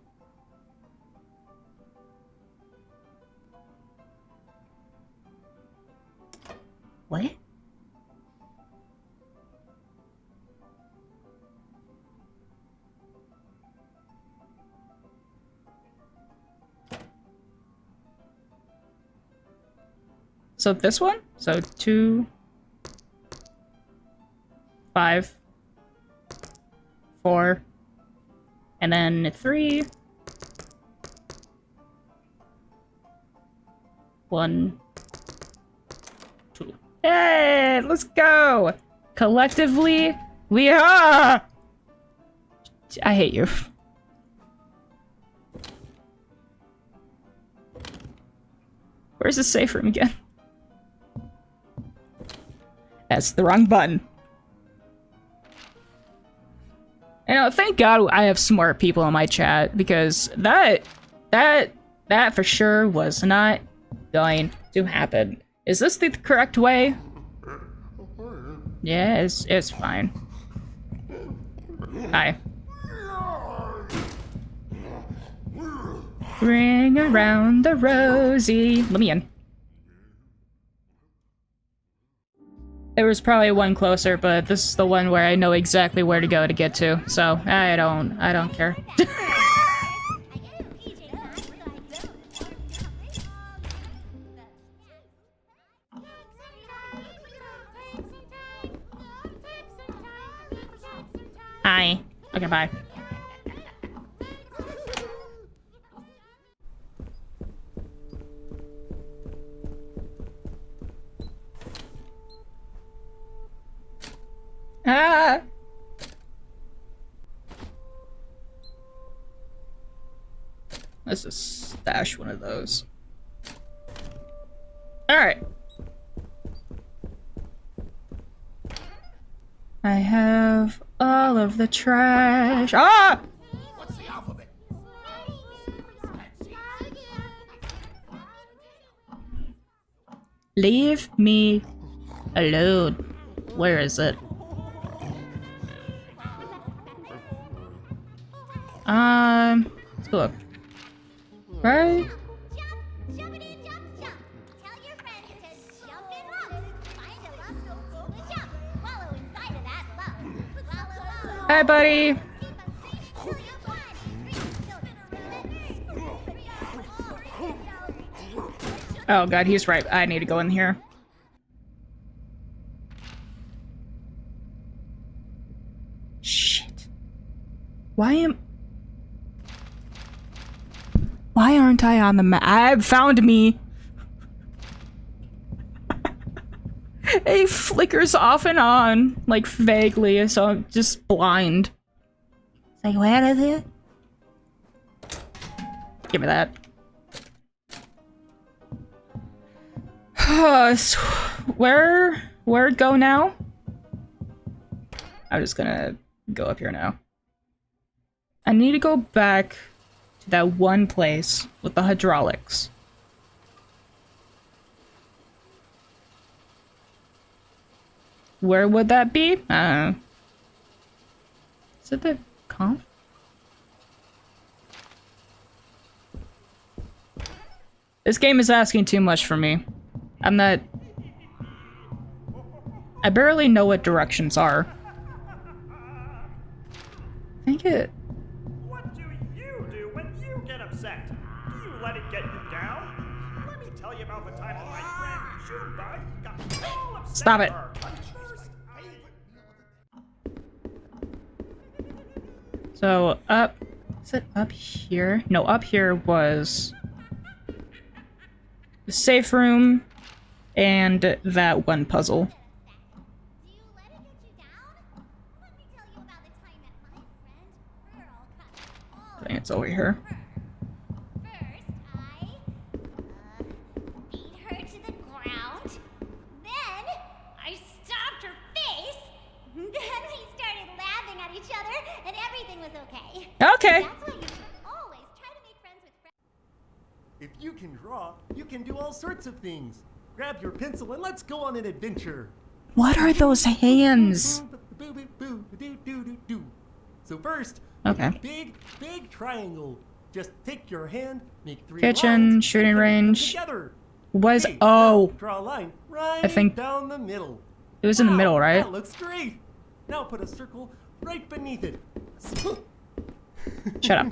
What? So this one? So 2, 5, 4, and then 3, 1, 2. Hey, let's go! Collectively, we are! I hate you. Where's the safe room again? That's the wrong button. You know, thank God I have smart people in my chat, because that for sure was not going to happen. Is this the correct way? Yeah, it's fine. Hi. Ring around the rosy. Let me in. There was probably one closer, but this is the one where I know exactly where to go to get to, so I don't care. Hi. Okay, bye. Ah! Let's just stash one of those. Alright. I have all of the trash. Ah! What's the alphabet? Leave me alone. Where is it? Let's go up. Right? Jump, jumpity, jump, jump. Tell your friends to jump in lumps. Find a lump, go the jump. Wallow inside of that lump. Wallow, wallow. Hi, buddy. Keep on screaming till you find. Scream till Oh god, he's right. I need to go in here. Shit. Why aren't I on the map? Found me. It flickers off and on, like vaguely, so I'm just blind. It's like, where is it? Give me that. Where go now? I'm just gonna go up here now. I need to go back to that one place with the hydraulics. Where would that be? I don't know. Is it the comp? This game is asking too much for me. I barely know what directions are. I think it... What do you do when you get upset? Do you let it get you down? Let me tell you about the time that my friend Junebug got all upset. Stop it. at our first So, up... Is it up here? No, up here was... the safe room and that one puzzle. Do you let it get you down? Let me tell you about the time that my friend Pearl cut all I think it's over here. First, I beat her to the ground. Then, I stopped her face. Then we started laughing at each other, and everything was okay. Okay. That's why you should always try to make friends with friends. If you can draw, you can do all sorts of things. Grab your pencil and let's go on an adventure. What are those hands? So first, Okay. big triangle. Just take your hand, make 3 Kitchen, lines, shooting and connect them range. together. Was Hey, oh, draw a line right I think down the middle. it was in the middle, right? That looks great. Now put a circle right beneath it. Shut up.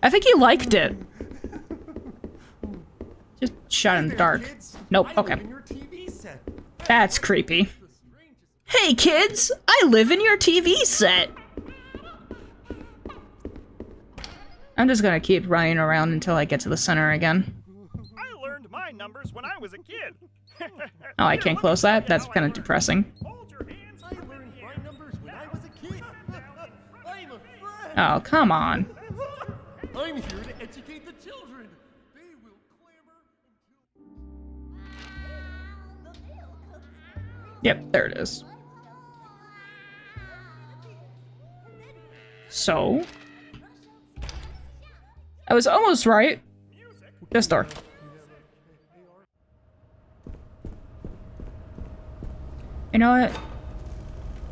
I think he liked it. Just shot in the dark. Kids, Nope, I okay. live in your TV set. That's creepy. The strangest Hey kids, I live in your TV set. I'm just gonna keep running around until I get to the center again. I learned my numbers when I was a kid. Oh, I can't close that? That's kind of depressing. Hold your hands I up in learned the my air. numbers when I was a kid. I'm a friend. Oh, come on. I'm here to educate the children. They will clamor until... Yep, there it is. So, I was almost right. This door. You know what?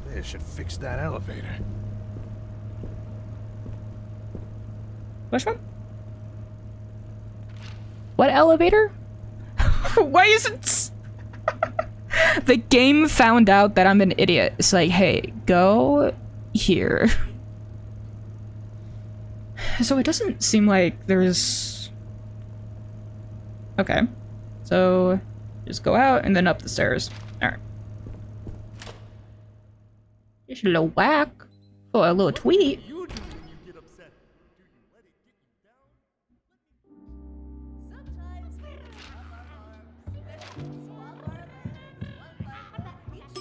They should fix that elevator. Which one? What elevator? Why isn't... The game found out that I'm an idiot. It's like, hey, go here. So it doesn't seem like there's... Okay. So, just go out and then up the stairs. Alright. Just a little whack. Oh, a little tweet. You do when you get upset. Do you let it get you down? Sometimes we swap our arms, then we swap our legs, one by one, each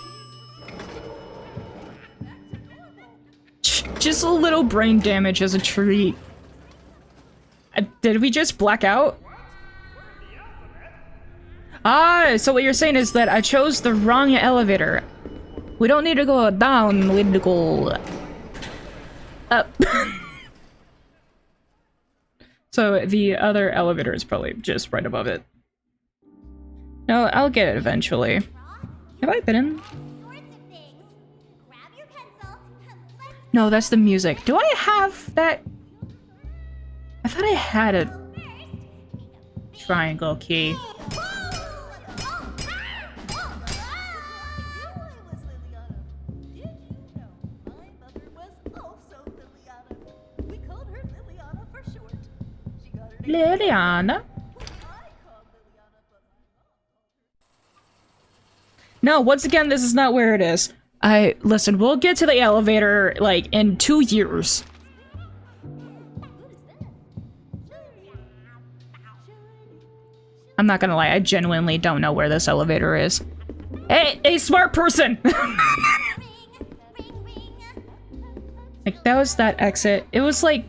back to normal. Just a little brain damage as a treat. Did we just black out? Ah, so what you're saying is that I chose the wrong elevator. We don't need to go down, we need to go up. So the other elevator is probably just right above it. No, I'll get it eventually. Have I been in? Sorts of things. Grab your pencil and let's No, that's the music. Do I have that? I thought I had a triangle key. Liliana? No, once again, this is not where it is. Listen, we'll get to the elevator, like, in 2 years. I'm not gonna lie, I genuinely don't know where this elevator is. Hey, a smart person! Like, that was that exit. It was, like,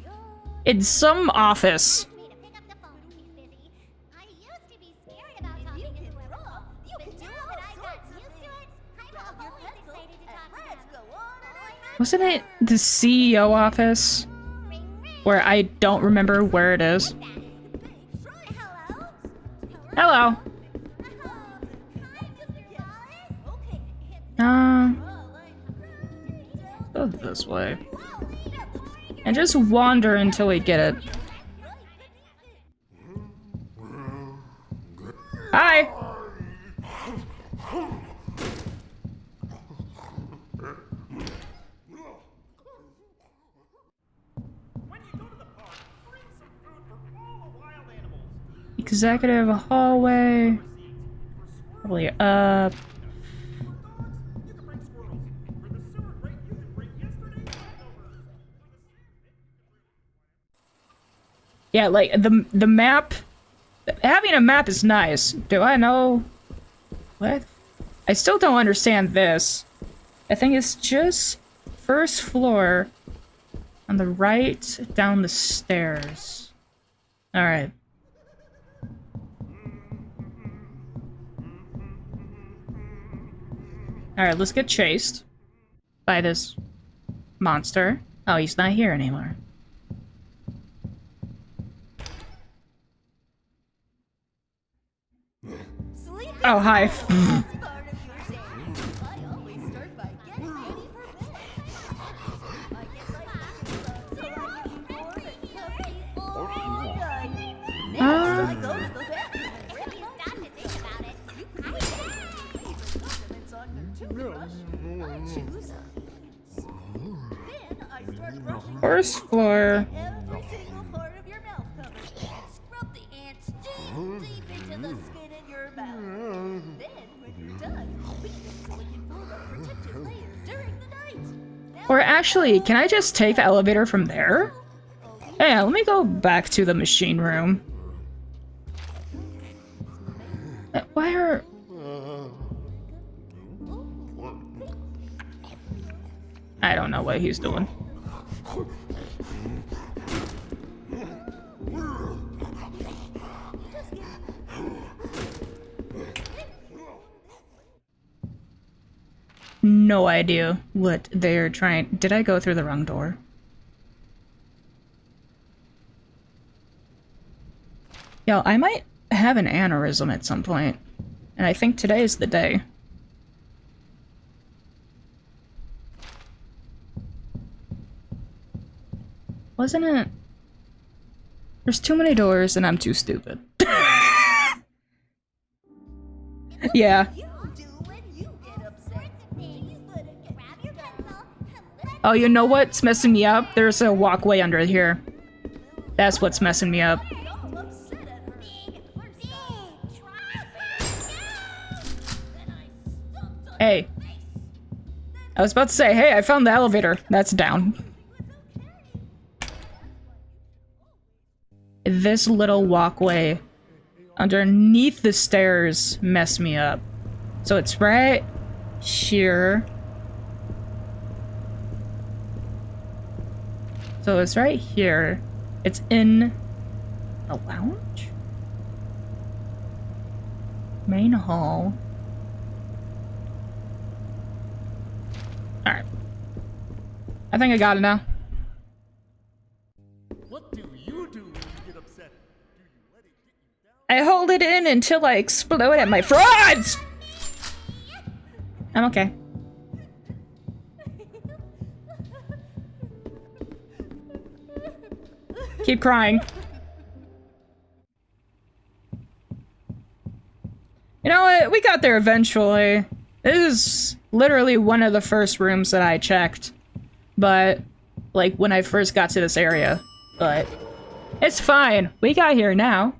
in some office. me to pick up the phone when he's busy. I used to be scared about talking to whoever called, but now that I got used to it, I'm always excited to talk to them. Wasn't it the CEO office? Where I don't remember where it is. Hello? Hello. Hi, Mr. Wallace. Go this way. And just wander until we get it. Hi! When you go to the park, bring some food for all the wild animals. Executive hallway. Probably up. You can bring squirrels. For the sewer grate, you can bring yesterday's leftovers. Yeah, like the map. Having a map is nice. Do I know what? I still don't understand this. I think it's just first floor on the right down the stairs. All right. All right, let's get chased by this monster. Oh, he's not here anymore. Oh, hi. Part of your day. I always start by getting ready for bed. I get my Next, I go to the bathroom and If you stop to think about it, supplements on your toothbrush. I choose then I start brushing First floor. every single part of your mouth cover. Scrub the ants deep into the skin in your mouth. Then, when you're done, we can so it can form a protective layer during the night. Now, Or actually, can I just take the elevator from there? Yeah, let me go back to the machine room. Why are... I don't know what he's doing. No idea what they're trying... Did I go through the wrong door? Yo, I might have an aneurysm at some point, and I think today is the day. Wasn't it? There's too many doors and I'm too stupid. Yeah. you do when you get upset. You better grab your pencil and let's Oh, you know what's messing me up? There's a walkway under here. That's what's messing me up. all upset at her. First off, then I stomped on Hey. I was about to say, hey, I found the elevator. That's down. This little walkway underneath the stairs messed me up. So it's right here. So it's right here. It's in the lounge? Main hall. Alright. I think I got it now. What do you do when you get upset? Do you let it get you down? I hold it in until I explode at my frauds! I'm okay. Keep crying. You know what? We got there eventually. This is literally one of the first rooms that I checked. But, like, when I first got to this area. But, it's fine. We got here now.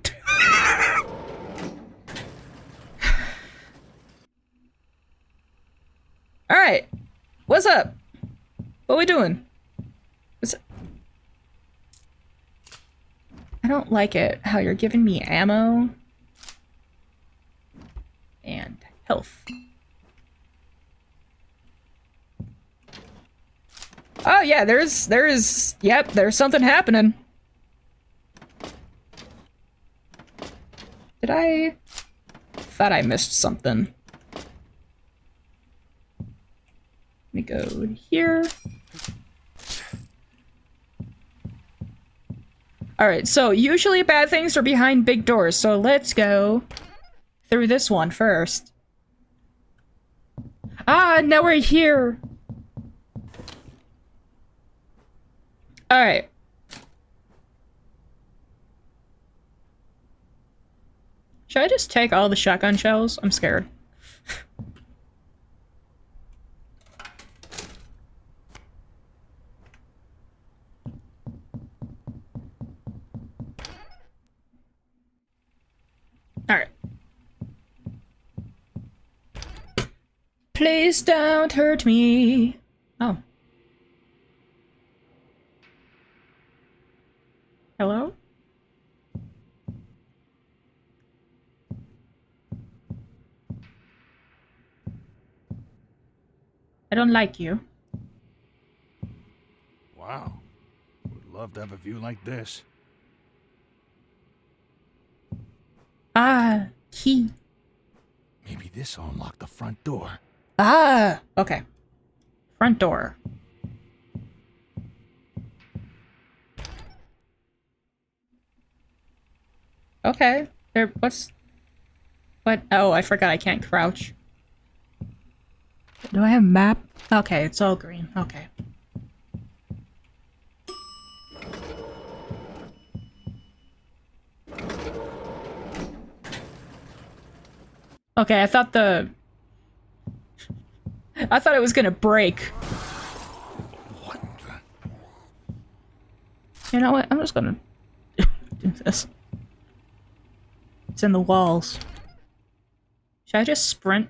Alright. What's up? What we doing? I don't like it how you're giving me ammo and health. Oh yeah, yep, there's something happening. Did I? Thought I missed something. Let me go here. Alright, so usually bad things are behind big doors, so let's go through this one first. Ah, now we're here! Alright. Should I just take all the shotgun shells? I'm scared. Alright. Please don't hurt me. Oh. Hello? I don't like you. Wow. Would love to have a view like this. Ah, key. Maybe this will unlock the front door. Ah, okay. Front door. Okay. There, what's... What? Oh, I forgot I can't crouch. Do I have a map? Okay, it's all green. Okay. Okay, I thought it was gonna break. What the? You know what? I'm just gonna do this. It's in the walls. Should I just sprint?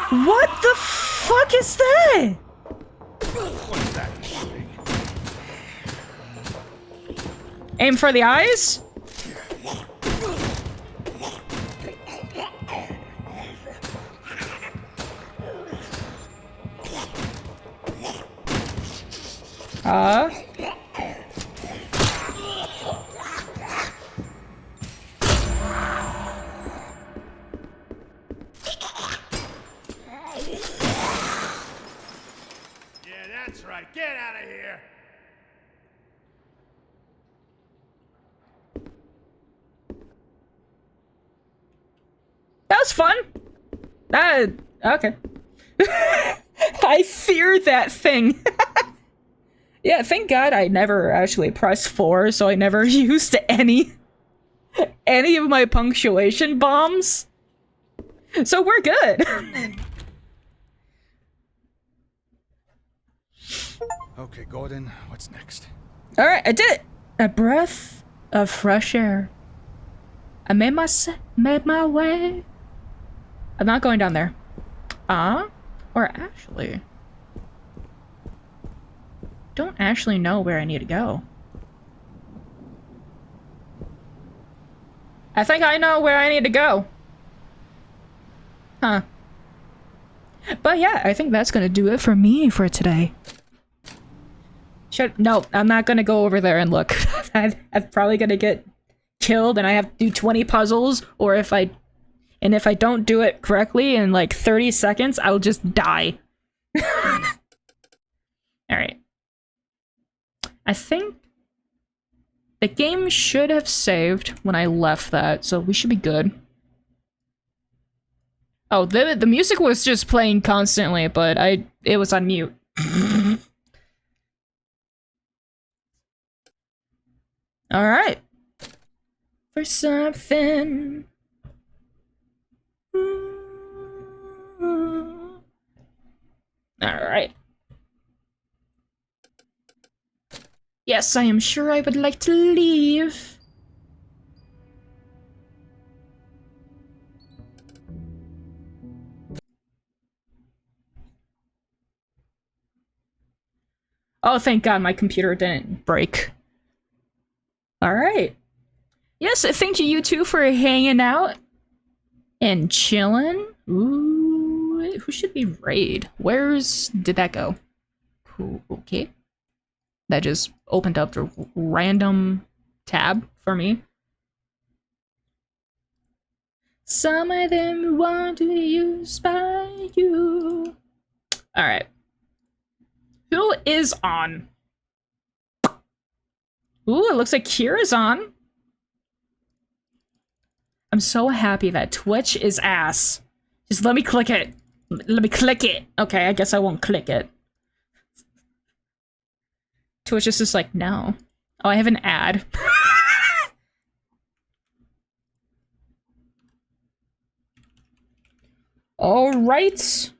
What the fuck is that? What's that thing? Aim for the eyes? Yeah, that's right. Get out of here. That was fun. Okay. I fear that thing. Yeah, thank God I never actually pressed 4, so I never used any of my punctuation bombs. So we're good. Okay, Gordon, what's next? Alright, I did it! A breath of fresh air. I made my way. I'm not going down there. Or actually... don't actually know where I need to go. I think I know where I need to go. Huh. But yeah, I think that's gonna do it for me for today. No, I'm not gonna go over there and look. I'm probably gonna get killed and I have to do 20 puzzles, or if I don't do it correctly in like 30 seconds, I'll just die. Alright. I think the game should have saved when I left that, so we should be good. Oh, the music was just playing constantly, but it was on mute. Alright. For something. Alright. Yes, I am sure I would like to leave. Oh, thank God my computer didn't break. Alright. Yes, thank you two for hanging out and chilling. Ooh, who should we raid? Did that go? Cool, okay. That just opened up the random tab for me. Some of them want to be used by you. Alright. Who is on? Ooh, it looks like Kira's on. I'm so happy that Twitch is ass. Just let me click it. Let me click it. Okay, I guess I won't click it. Twitch is just like, no. Oh, I have an ad. Alright.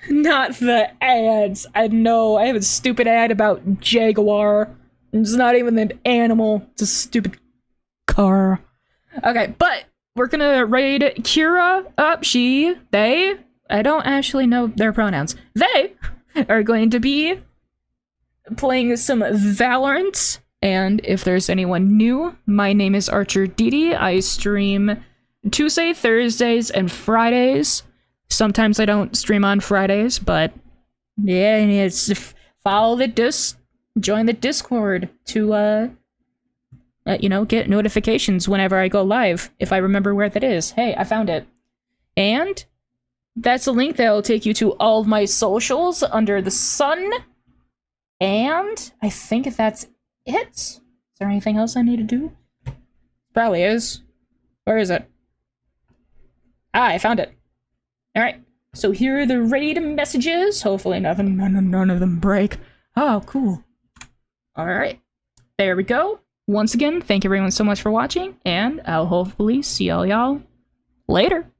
Not the ads. I know, I have a stupid ad about Jaguar. It's not even an animal. It's a stupid car. Okay, but we're gonna raid Kira. They, I don't actually know their pronouns. They are going to be playing some Valorant. And if there's anyone new, my name is ArcherDeeDee. I stream Tuesday, Thursdays, and Fridays. Sometimes I don't stream on Fridays, but yeah, it's follow the join the Discord to you know, get notifications whenever I go live, if I remember where that is. Hey, I found it. And that's a link that will take you to all of my socials under the sun. And I think that's it. Is there anything else I need to do? Probably is. Where is it? Ah, I found it. Alright, so here are the raid messages. Hopefully none of them break. Oh, cool. Alright, there we go. Once again, thank everyone so much for watching, and I'll hopefully see all y'all later.